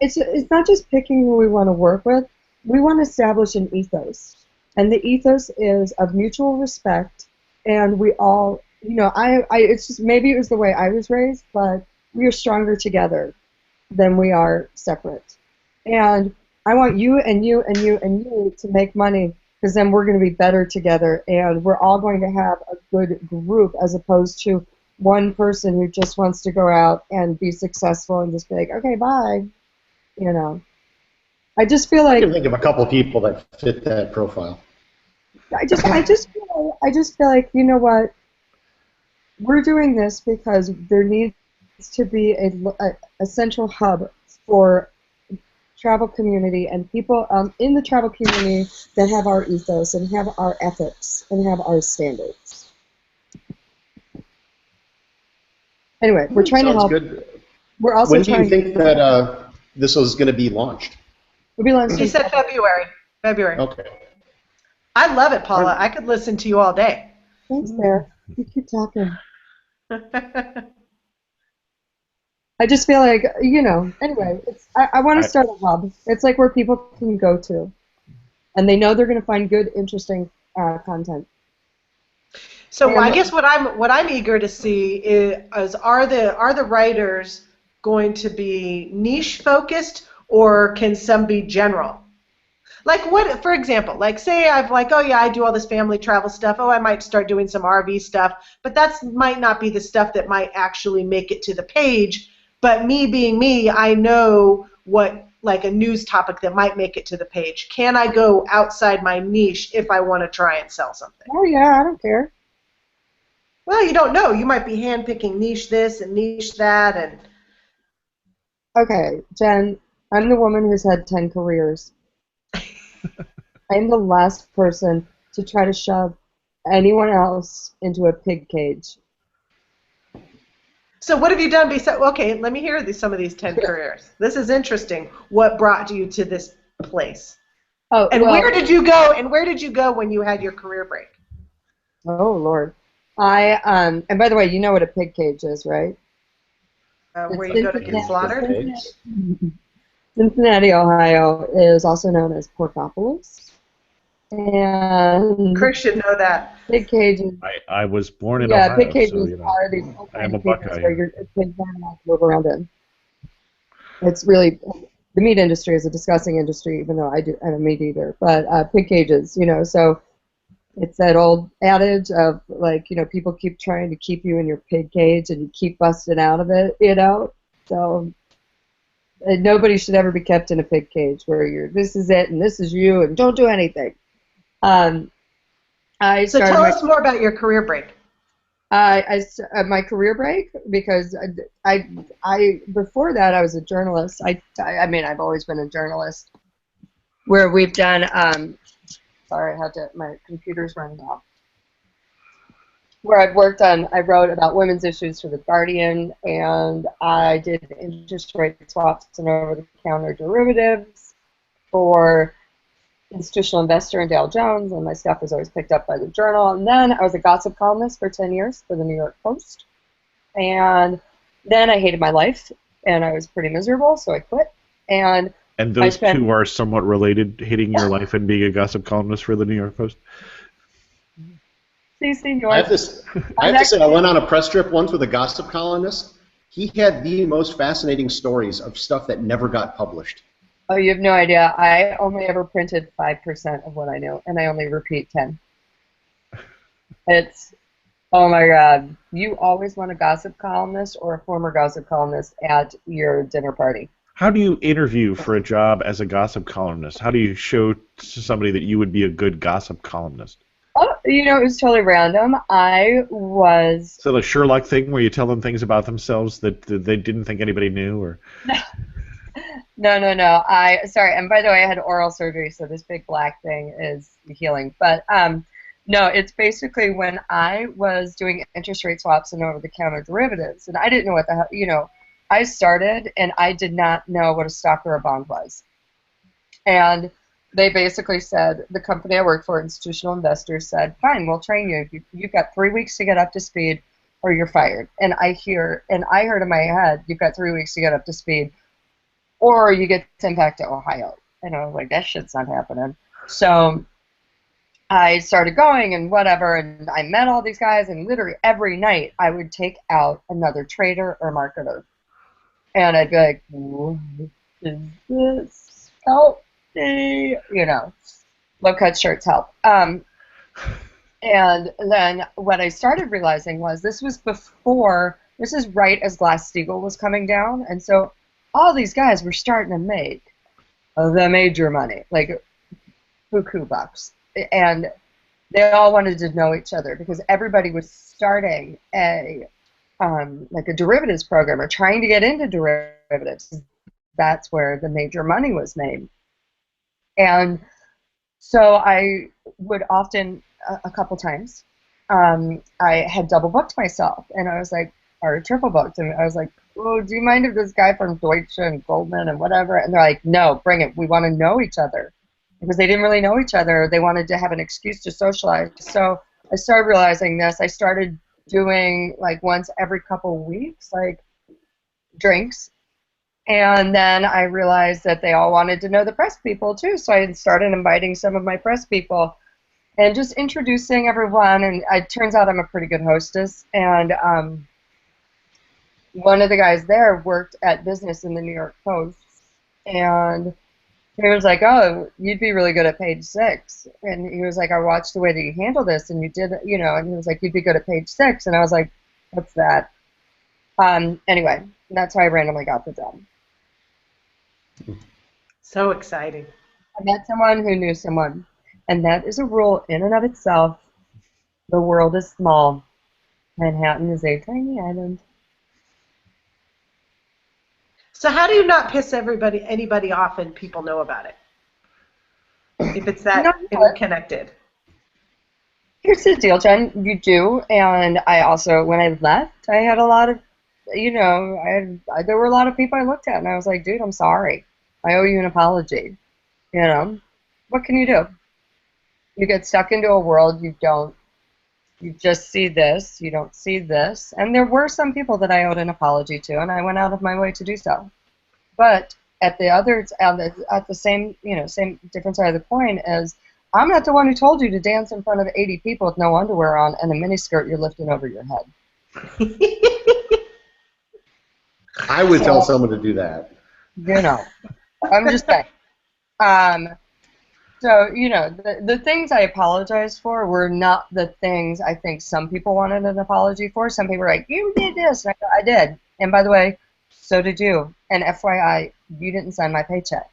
it's not just picking who we want to work with. We want to establish an ethos. And the ethos is of mutual respect, and we all, you know, it's just, maybe it was the way I was raised, but we are stronger together than we are separate. And I want you and you and you and you to make money, because then we're going to be better together, and we're all going to have a good group, as opposed to one person who just wants to go out and be successful and just be like, okay, bye. you know. I just feel like I can think of a couple of people that fit that profile. I just feel like, you know what? We're doing this because there needs to be a central hub for travel community and people in the travel community that have our ethos and have our ethics and have our standards. Anyway, we're trying to help. Good. We're also when do you think that this was going to be launched? We'll be launched. She said February. February. Okay. I love it, Paula. I could listen to you all day. Thanks, Bear. You keep talking. I just feel like, you know, anyway, I want to start a hub. It's like where people can go to, and they know they're going to find good, interesting content. So I guess what I'm eager to see is are the writers going to be niche focused, or can some be general? Like what, for example, like say I've like, oh yeah, I do all this family travel stuff. Oh, I might start doing some RV stuff, but that might not be the stuff that might actually make it to the page. But me being me, I know what, like a news topic that might make it to the page. Can I go outside my niche if I want to try and sell something? Oh yeah, I don't care. Well, you don't know. You might be handpicking niche this and niche that. And okay, Jen, I'm the woman who's had 10 careers. I'm the last person to try to shove anyone else into a pig cage. So what have you done besides, okay, let me hear some of these 10 careers. This is interesting. What brought you to this place? Oh, and where did you go? And where did you go when you had your career break? Oh, Lord. And by the way, you know what a pig cage is, right? Where you go to get slaughtered? Cincinnati, Ohio is also known as Porkopolis. And Chris should know that. Pig cages. I was born in Ohio. Pig cages so, you know, are these I am a Buckeye. where your pigs aren't allowed to move around in. It's really, the meat industry is a disgusting industry, even though I'm a meat eater. But pig cages, you know, so it's that old adage of, like, you know, people keep trying to keep you in your pig cage and you keep busting out of it, you know. So nobody should ever be kept in a pig cage where this is it and this is you and don't do anything. So tell us more about your career break. My career break, because I before that I was a journalist. I mean, I've always been a journalist. Where we've done sorry, my computer's running off. Where I wrote about women's issues for The Guardian, and I did interest rate swaps and over-the-counter derivatives for Institutional Investor and Dow Jones, and my stuff was always picked up by the Journal. And then I was a gossip columnist for 10 years for the New York Post. And then I hated my life, and I was pretty miserable, so I quit. And those two are somewhat related, hating your life and being a gossip columnist for the New York Post? I have to say, I went on a press trip once with a gossip columnist. He had the most fascinating stories of stuff that never got published. Oh, you have no idea. I only ever printed 5% of what I know, and I only repeat 10. It's, oh my God. You always want a gossip columnist or a former gossip columnist at your dinner party. How do you interview for a job as a gossip columnist? How do you show to somebody that you would be a good gossip columnist? Oh, you know, it was totally random. So the Sherlock thing where you tell them things about themselves that they didn't think anybody knew, or? No. Sorry, and by the way, I had oral surgery, so this big black thing is healing. But no, it's basically when I was doing interest rate swaps and over-the-counter derivatives, and I didn't know what the hell, you know, I started and I did not know what a stock or a bond was. And they basically said, the company I worked for, Institutional Investors, said, fine, we'll train you. You've got 3 weeks to get up to speed or you're fired. And I heard in my head, you've got 3 weeks to get up to speed or you get sent back to Ohio. And I was like, that shit's not happening. So I started going and whatever, and I met all these guys, and literally every night I would take out another trader or marketer. And I'd be like, what is this? Help me. You know, low-cut shirts help. And then what I started realizing was this is right as Glass-Steagall was coming down, and so all these guys were starting to make the major money, like buku bucks, and they all wanted to know each other because everybody was starting like a derivatives program or trying to get into derivatives. That's where the major money was made. And so I would often, a couple times, I had double booked myself, and I was like, or triple booked, and I was like, oh, do you mind if this guy from Deutsche and Goldman and whatever? And they're like, no, bring it. We want to know each other. Because they didn't really know each other. They wanted to have an excuse to socialize. So I started realizing this. I started doing like once every couple weeks, like drinks. And then I realized that they all wanted to know the press people too. So I started inviting some of my press people and just introducing everyone. And it turns out I'm a pretty good hostess. And one of the guys there worked at business in the New York Post. And he was like, oh, you'd be really good at page 6. And he was like, I watched the way that you handle this, and you did, you know, and he was like, you'd be good at page 6. And I was like, what's that? Anyway, that's how I randomly got the job. So exciting. I met someone who knew someone, and that is a rule in and of itself. The world is small. Manhattan is a tiny island. So how do you not piss anybody off and people know about it? If it's that interconnected. Here's the deal, Jen. You do, and I also, when I left, I had a lot of, you know, there were a lot of people I looked at, and I was like, dude, I'm sorry. I owe you an apology. You know, what can you do? You get stuck into a world you just see this, you don't see this. And there were some people that I owed an apology to, and I went out of my way to do so. But at the same, you know, same different side of the coin is, I'm not the one who told you to dance in front of 80 people with no underwear on and a miniskirt you're lifting over your head. I would tell someone to do that. You know, I'm just saying. So, you know, the things I apologized for were not the things I think some people wanted an apology for. Some people were like, you did this. And I did. And by the way, so did you. And FYI, you didn't sign my paycheck.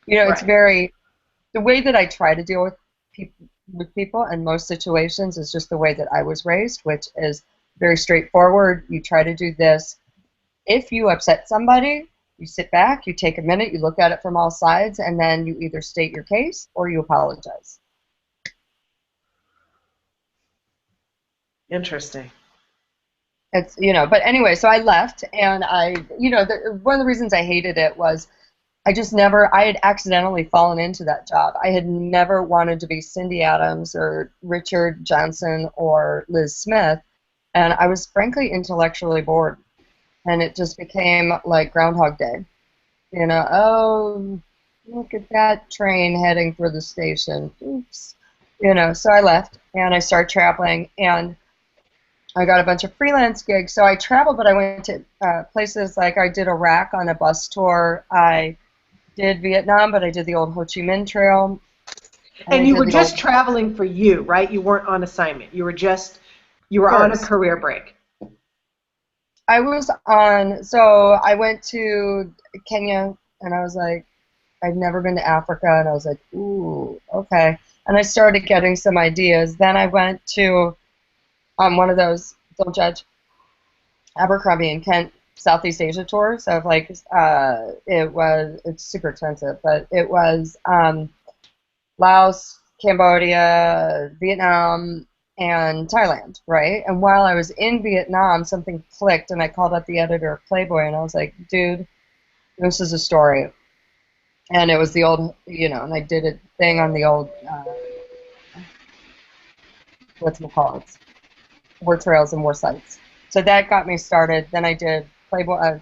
You know, Right. It's very, the way that I try to deal with people in most situations is just the way that I was raised, which is very straightforward. You try to do this. If you upset somebody, you sit back, you take a minute, you look at it from all sides, and then you either state your case or you apologize. Interesting. It's, you know, but anyway, so I left, and one of the reasons I hated it was I had accidentally fallen into that job. I had never wanted to be Cindy Adams or Richard Johnson or Liz Smith, and I was frankly intellectually bored, and it just became like Groundhog Day. You know, oh, look at that train heading for the station. Oops. You know, so I left, and I started traveling, and I got a bunch of freelance gigs. So I traveled, but I went to places like I did Iraq on a bus tour. I did Vietnam, but I did the old Ho Chi Minh Trail. And you were just traveling for you, right? You weren't on assignment. You were on a career break. I was on, so I went to Kenya, and I was like, I'd never been to Africa, and I was like, ooh, okay. And I started getting some ideas. Then I went to one of those, don't judge, Abercrombie and Kent Southeast Asia tours of like, it's super expensive, but it was Laos, Cambodia, Vietnam, and Thailand, right? And while I was in Vietnam, something clicked, and I called up the editor of Playboy, and I was like, dude, this is a story. And it was the old, you know, and I did a thing on the old, whatchamacallits, war trails and war sites. So that got me started. Then I did Playboy,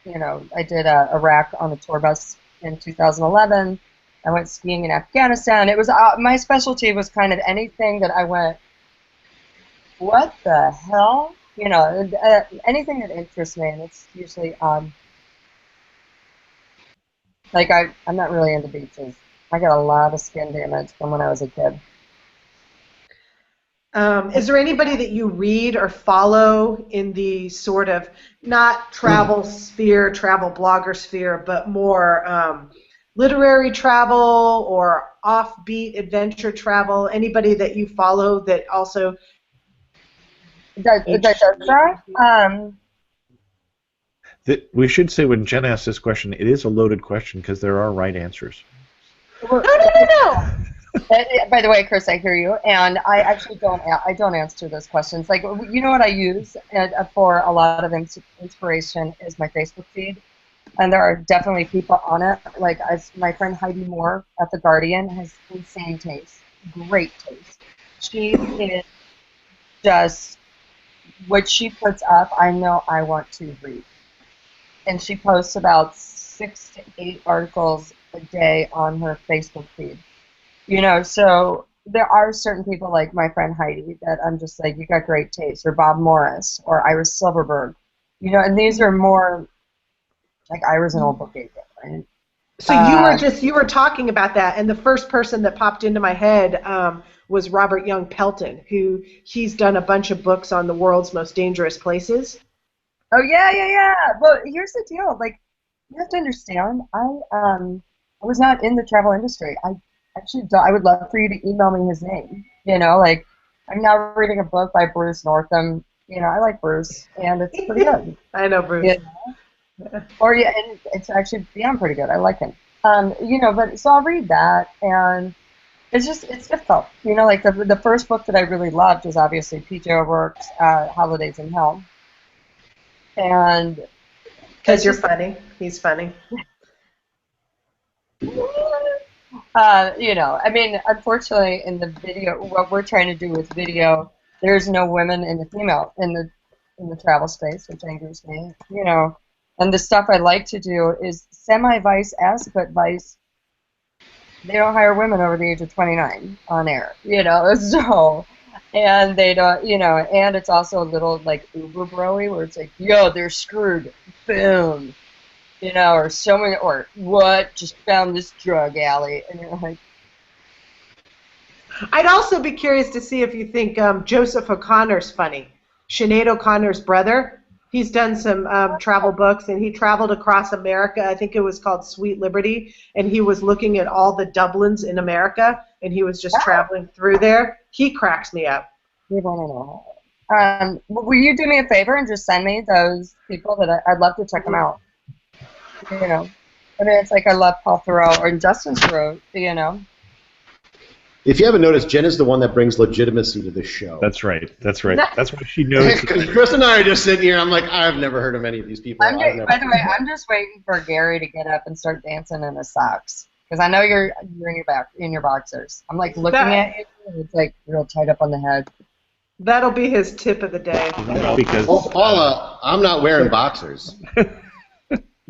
I did Iraq on a tour bus in 2011. I went skiing in Afghanistan. It was my specialty was kind of anything that I went, what the hell? You know, anything that interests me, and it's usually like I'm not really into beaches. I got a lot of skin damage from when I was a kid. Is there anybody that you read or follow in the sort of, not travel sphere, travel blogger sphere, but more literary travel or offbeat adventure travel? Anybody that you follow that also... We should say when Jen asks this question, it is a loaded question because there are right answers. No. By the way, Chris, I hear you, and I actually don't. I don't answer those questions. Like, you know what I use for a lot of inspiration is my Facebook feed, and there are definitely people on it. Like, my friend Heidi Moore at The Guardian has insane taste, great taste. She is just what she puts up. I know I want to read, and she posts about 6 to 8 articles a day on her Facebook feed. You know, so there are certain people like my friend Heidi that I'm just like, you got great taste, or Bob Morris, or Iris Silverberg, you know, and these are more like Iris an old book agent, right? So you were talking about that, and the first person that popped into my head was Robert Young Pelton, who he's done a bunch of books on the world's most dangerous places. Oh yeah. Well, here's the deal, like, you have to understand, I was not in the travel industry. I would love for you to email me his name. You know, like, I'm now reading a book by Bruce Northam. You know, I like Bruce, and it's pretty good. I know Bruce. You know? And it's actually beyond pretty good. I like him. You know, but so I'll read that, and it's difficult. You know, like the first book that I really loved was obviously P.J. O'Rourke's Holidays in Hell. And because you're funny, he's funny. You know, I mean, unfortunately, in the video, what we're trying to do with video, there's no women in the travel space, which angers me. You know, and the stuff I like to do is semi-Vice-esque, but Vice, they don't hire women over the age of 29 on air. You know, so, and they don't, you know, and it's also a little like uber bro-y, where it's like, yo, they're screwed, boom. You know, or so many, or what, just found this drug alley, and you're like... I'd also be curious to see if you think Joseph O'Connor's funny. Sinead O'Connor's brother. He's done some travel books, and he traveled across America. I think it was called Sweet Liberty, and he was looking at all the Dublins in America, and he was just traveling through there. He cracks me up. You don't know. Will you do me a favor and just send me those people that I'd love to check them out? You know, I mean, it's like I love Paul Thoreau or Justin Thoreau, you know. If you haven't noticed, Jen is the one that brings legitimacy to this show. That's right. That's what she knows. Because Chris and I are just sitting here, I'm like, I've never heard of any of these people. By the way, I'm just waiting for Gary to get up and start dancing in his socks. Because I know you're in your boxers. I'm like looking at you, and it's like real tight up on the head. That'll be his tip of the day. Because Paula, I'm not wearing boxers.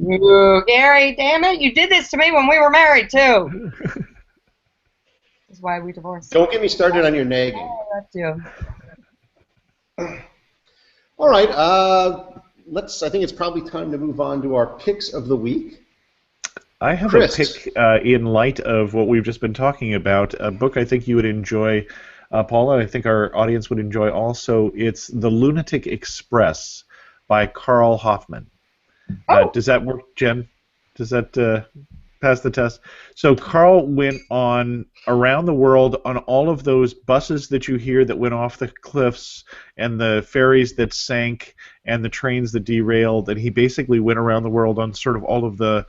Ooh, Gary, damn it! You did this to me when we were married too. That's why we divorced. Don't get me started on your nagging. Oh, that's you. All right, I think it's probably time to move on to our picks of the week. I have Chris. a pick in light of what we've just been talking about. A book I think you would enjoy, Paula. I think our audience would enjoy also. It's The Lunatic Express by Carl Hoffman. Does that work, Jen? Does that pass the test? So Carl went on around the world on all of those buses that you hear that went off the cliffs, and the ferries that sank, and the trains that derailed, and he basically went around the world on sort of all of the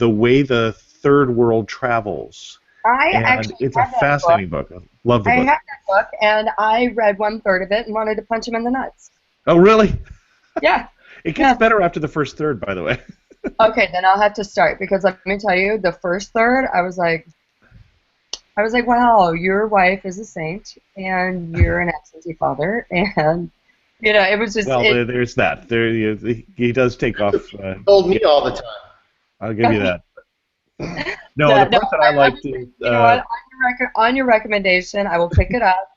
way the third world travels. It's a fascinating book. I love the book. I have that book, and I read 1/3 of it and wanted to punch him in the nuts. Oh, really? Yeah. It gets better after the first third, by the way. Okay, then I'll have to start, because let me tell you, the first third, I was like, wow, your wife is a saint, and you're an absentee father, and, you know, it was just... Well, there's that. He does take off... told me all the time. I'll give you that. No, the part that I liked is... You know what? On your recommendation, I will pick it up,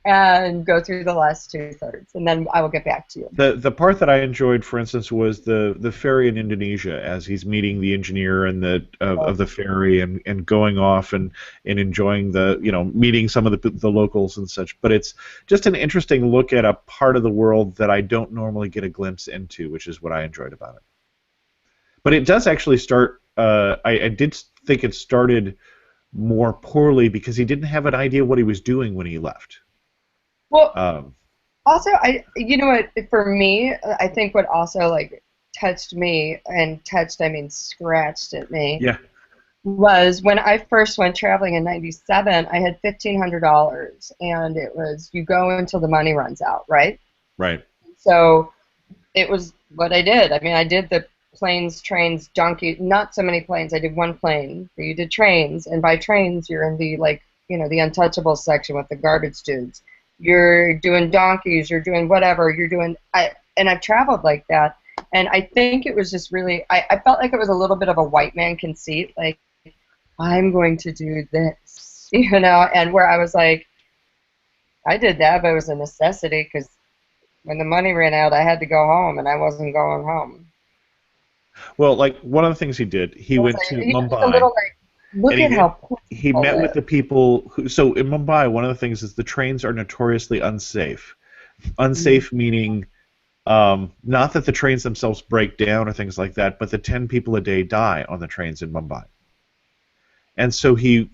and go through the last 2/3, and then I will get back to you. The part that I enjoyed, for instance, was the ferry in Indonesia, as he's meeting the engineer and of the ferry and going off and enjoying meeting some of the locals and such. But it's just an interesting look at a part of the world that I don't normally get a glimpse into, which is what I enjoyed about it. But it does actually start. I did think it started more poorly because he didn't have an idea what he was doing when he left. Well, also, you know what, for me, I think what also, like, touched me, and touched, I mean scratched at me, was when I first went traveling in '97, I had $1,500, and it was, you go until the money runs out, right? Right. So it was what I did. I mean, I did the planes, trains, donkey, not so many planes. I did one plane. You did trains, and by trains, you're in the, like, the untouchable section with the garbage dudes. You're doing donkeys, you're doing whatever, you're doing, and I've traveled like that, and I think it was just really, I felt like it was a little bit of a white man conceit, like, I'm going to do this, and where I was like, I did that, but it was a necessity, because when the money ran out, I had to go home, and I wasn't going home. Well, like, one of the things he did, he went to Mumbai. A little, like, look at how he met with the people who. So in Mumbai, one of the things is the trains are notoriously unsafe. Unsafe meaning not that the trains themselves break down or things like that, but the 10 people a day die on the trains in Mumbai. And so he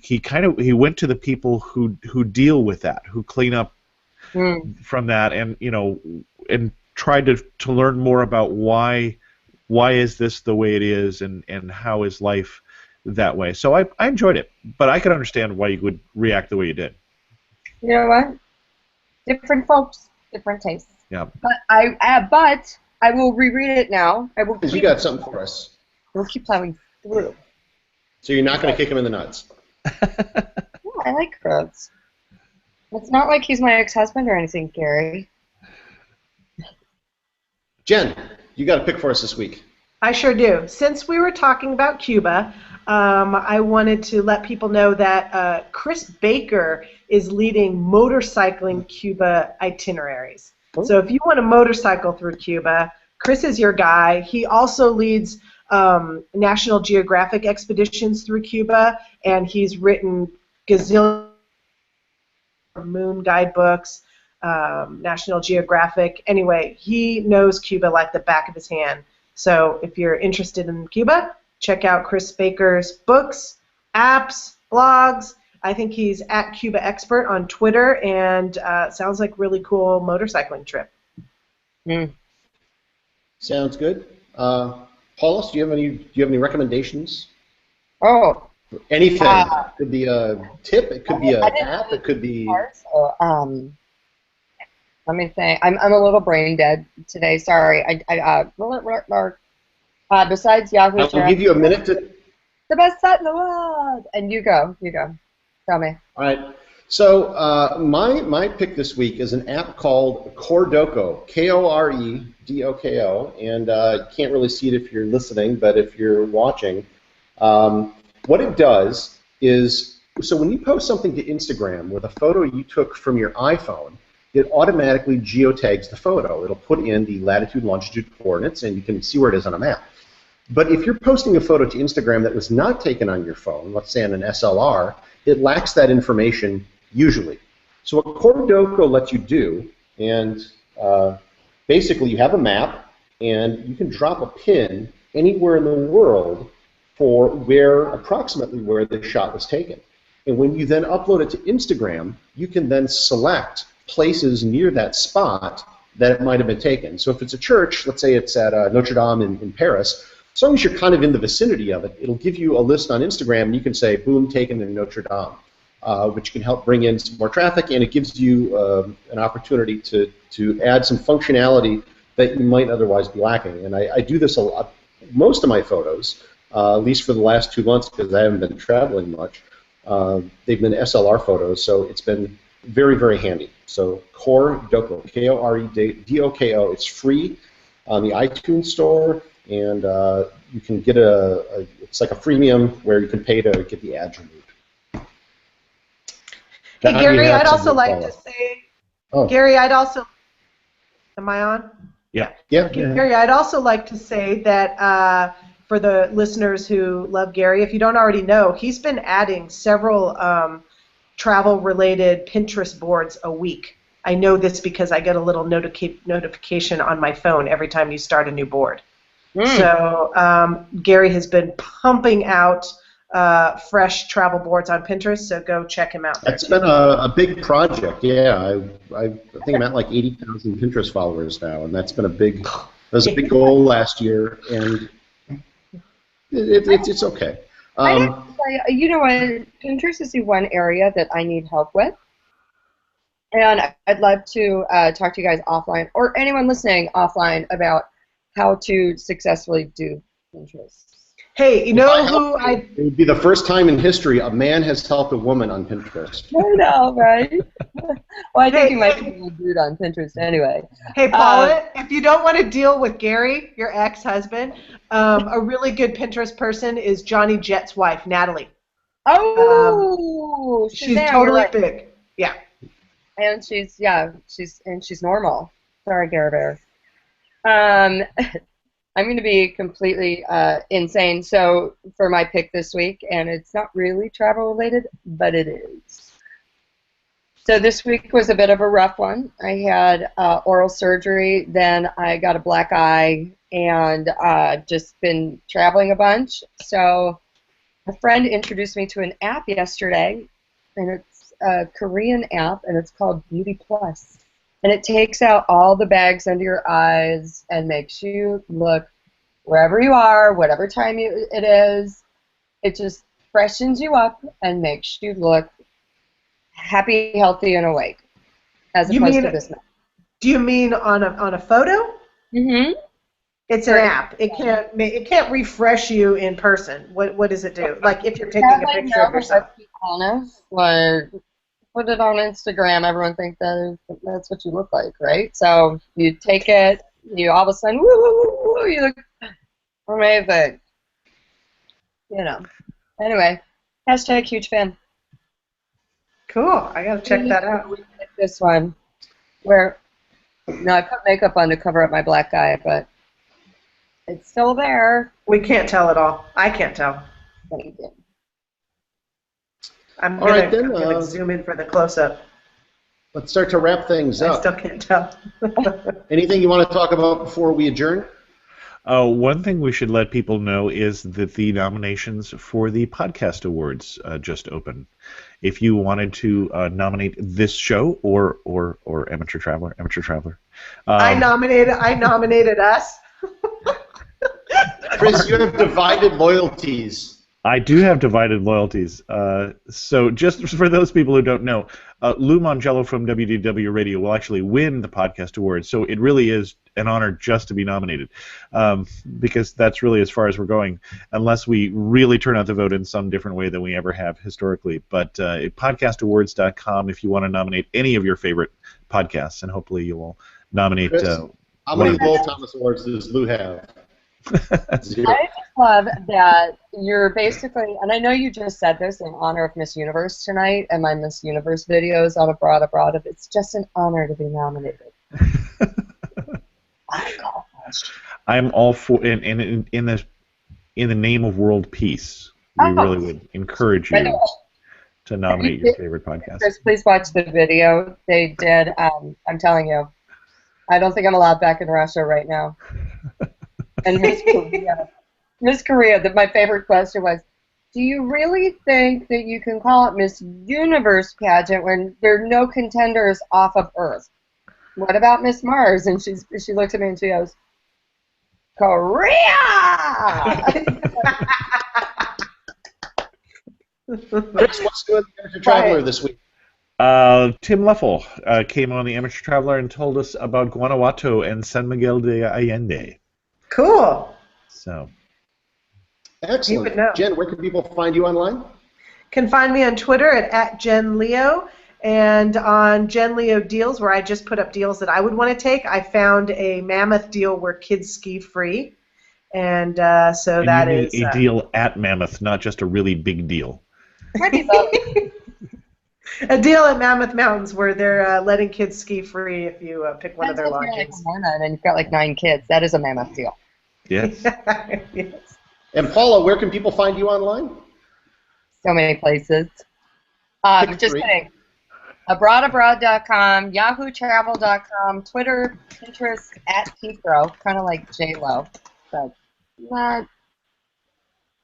went to the people who deal with that, who clean up from that, and and tried to learn more about why is this the way it is, and how is life that way. So I enjoyed it, but I could understand why you would react the way you did. You know what? Different folks, different tastes. Yeah. But I will reread it now. I will. Because you got something for us. We'll keep plowing through. So you're not going to kick him in the nuts. Yeah, I like Croats. It's not like he's my ex-husband or anything, Gary. Jen, you got a pick for us this week. I sure do. Since we were talking about Cuba, I wanted to let people know that Chris Baker is leading motorcycling Cuba itineraries. Oh. So if you want to motorcycle through Cuba, Chris is your guy. He also leads National Geographic expeditions through Cuba, and he's written gazillion moon guidebooks, National Geographic. Anyway, he knows Cuba like the back of his hand. So if you're interested in Cuba, check out Chris Baker's books, apps, blogs. I think he's at Cuba Expert on Twitter, and sounds like really cool motorcycling trip. Sounds good. Paula, do you have any recommendations? Oh, anything. It could be a tip. It could be an app. It could be. Let me think. I'm a little brain dead today. Sorry. Besides Yahoo Travel, I'll give you a minute to. The best site in the world. And you go. Tell me. All right. So my pick this week is an app called Koredoko, Koredoko, and you can't really see it if you're listening, but if you're watching, what it does is, so when you post something to Instagram with a photo you took from your iPhone, it automatically geotags the photo. It'll put in the latitude, longitude coordinates, and you can see where it is on a map. But if you're posting a photo to Instagram that was not taken on your phone, let's say on an SLR, it lacks that information usually. So what Koredoko lets you do, and basically you have a map, and you can drop a pin anywhere in the world for approximately where the shot was taken. And when you then upload it to Instagram, you can then select places near that spot that it might have been taken. So if it's a church, let's say it's at Notre Dame in Paris, as long as you're kind of in the vicinity of it, it'll give you a list on Instagram, and you can say, boom, taken in Notre Dame, which can help bring in some more traffic, and it gives you an opportunity to add some functionality that you might otherwise be lacking. And I do this a lot. Most of my photos, at least for the last 2 months, because I haven't been traveling much, they've been SLR photos, so it's been very, very handy. So Koredoko, Koredoko, it's free on the iTunes store, and you can get it's like a freemium where you can pay to get the ads removed. Hey Gary, I'd also like to say Oh. Gary, I'd also... Am I on? Yeah. Yeah. Gary, I'd also like to say that for the listeners who love Gary, if you don't already know, he's been adding several travel-related Pinterest boards a week. I know this because I get a little notification on my phone every time you start a new board. So Gary has been pumping out fresh travel boards on Pinterest, so go check him out there. That's been a big project, yeah. I think I'm at like 80,000 Pinterest followers now, and that's been that was a big goal last year, and it's okay. I have to say, you know what, Pinterest is the one area that I need help with. And I'd love to talk to you guys offline, or anyone listening offline, about how to successfully do Pinterest. Hey, you know who I... It would be the first time in history a man has helped a woman on Pinterest. I know, right? Well, I think you might be a dude on Pinterest anyway. Hey, Paula, if you don't want to deal with Gary, your ex-husband, a really good Pinterest person is Johnny Jett's wife, Natalie. Oh, she's totally big. Yeah. And she's normal. Sorry, Gary Bear. I'm going to be completely insane. So for my pick this week, and it's not really travel related, but it is. So this week was a bit of a rough one. I had oral surgery, then I got a black eye, and just been traveling a bunch. So a friend introduced me to an app yesterday, and it's a Korean app, and it's called BeautyPlus. And it takes out all the bags under your eyes and makes you look wherever you are, whatever time it is. It just freshens you up and makes you look happy, healthy, and awake, as opposed to this. Do you mean on a photo? Mm-hmm. It's an app. It can't refresh you in person. What does it do? Like if you're taking a picture of yourself. Let's be honest, like, put it on Instagram, everyone thinks that's what you look like, right? So you take it, you all of a sudden, woo, you look amazing. You know. Anyway, hashtag huge fan. Cool. I gotta check that out. This one, where I put makeup on to cover up my black eye, but it's still there. We can't tell at all. I can't tell. Thank you. I'm gonna zoom in for the close-up. Let's start to wrap things up. I still can't tell. Anything you want to talk about before we adjourn? One thing we should let people know is that the nominations for the podcast awards just opened. If you wanted to nominate this show or Amateur Traveler. I nominated us. Chris, you have divided loyalties. I do have divided loyalties. So just for those people who don't know, Lou Mongello from WDW Radio will actually win the podcast award. So it really is an honor just to be nominated, because that's really as far as we're going, unless we really turn out the vote in some different way than we ever have historically. But podcastawards.com if you want to nominate any of your favorite podcasts, and hopefully you will nominate. Chris, how many Lowell Thomas awards does Lou have? I just love that you're basically, and I know you just said this in honor of Miss Universe tonight, and my Miss Universe videos on Abroad. It's just an honor to be nominated. My gosh. I'm all for in the name of world peace. We really would encourage you to nominate your favorite podcast. Chris, please watch the video. They did. I'm telling you, I don't think I'm allowed back in Russia right now. And Miss Korea, my favorite question was, do you really think that you can call it Miss Universe pageant when there are no contenders off of Earth? What about Miss Mars? And she looked at me and she goes, Korea! Chris, what's doing the Amateur Traveler this week? Tim Leffel came on the Amateur Traveler and told us about Guanajuato and San Miguel de Allende. Cool. So. Excellent. Jen, where can people find you online? Can find me on Twitter at @JenLeo, and on Jen Leo Deals, where I just put up deals that I would want to take. I found a Mammoth deal where kids ski free, and so that is a deal at Mammoth, not just a really big deal. A deal at Mammoth Mountains where they're letting kids ski free if you pick one of their Like lodges. a Mormon and you've got like 9 kids. That is a mammoth deal. Yes. Yes. And Paula, where can people find you online? So many places. Pick Just 3. kidding. Abroadabroad.com, YahooTravel.com, Twitter, Pinterest, @Petro, kind of like J-Lo. But not.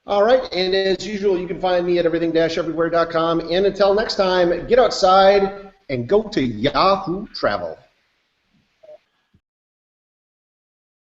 All right, and as usual, you can find me at everything-everywhere.com. And until next time, get outside and go to Yahoo Travel.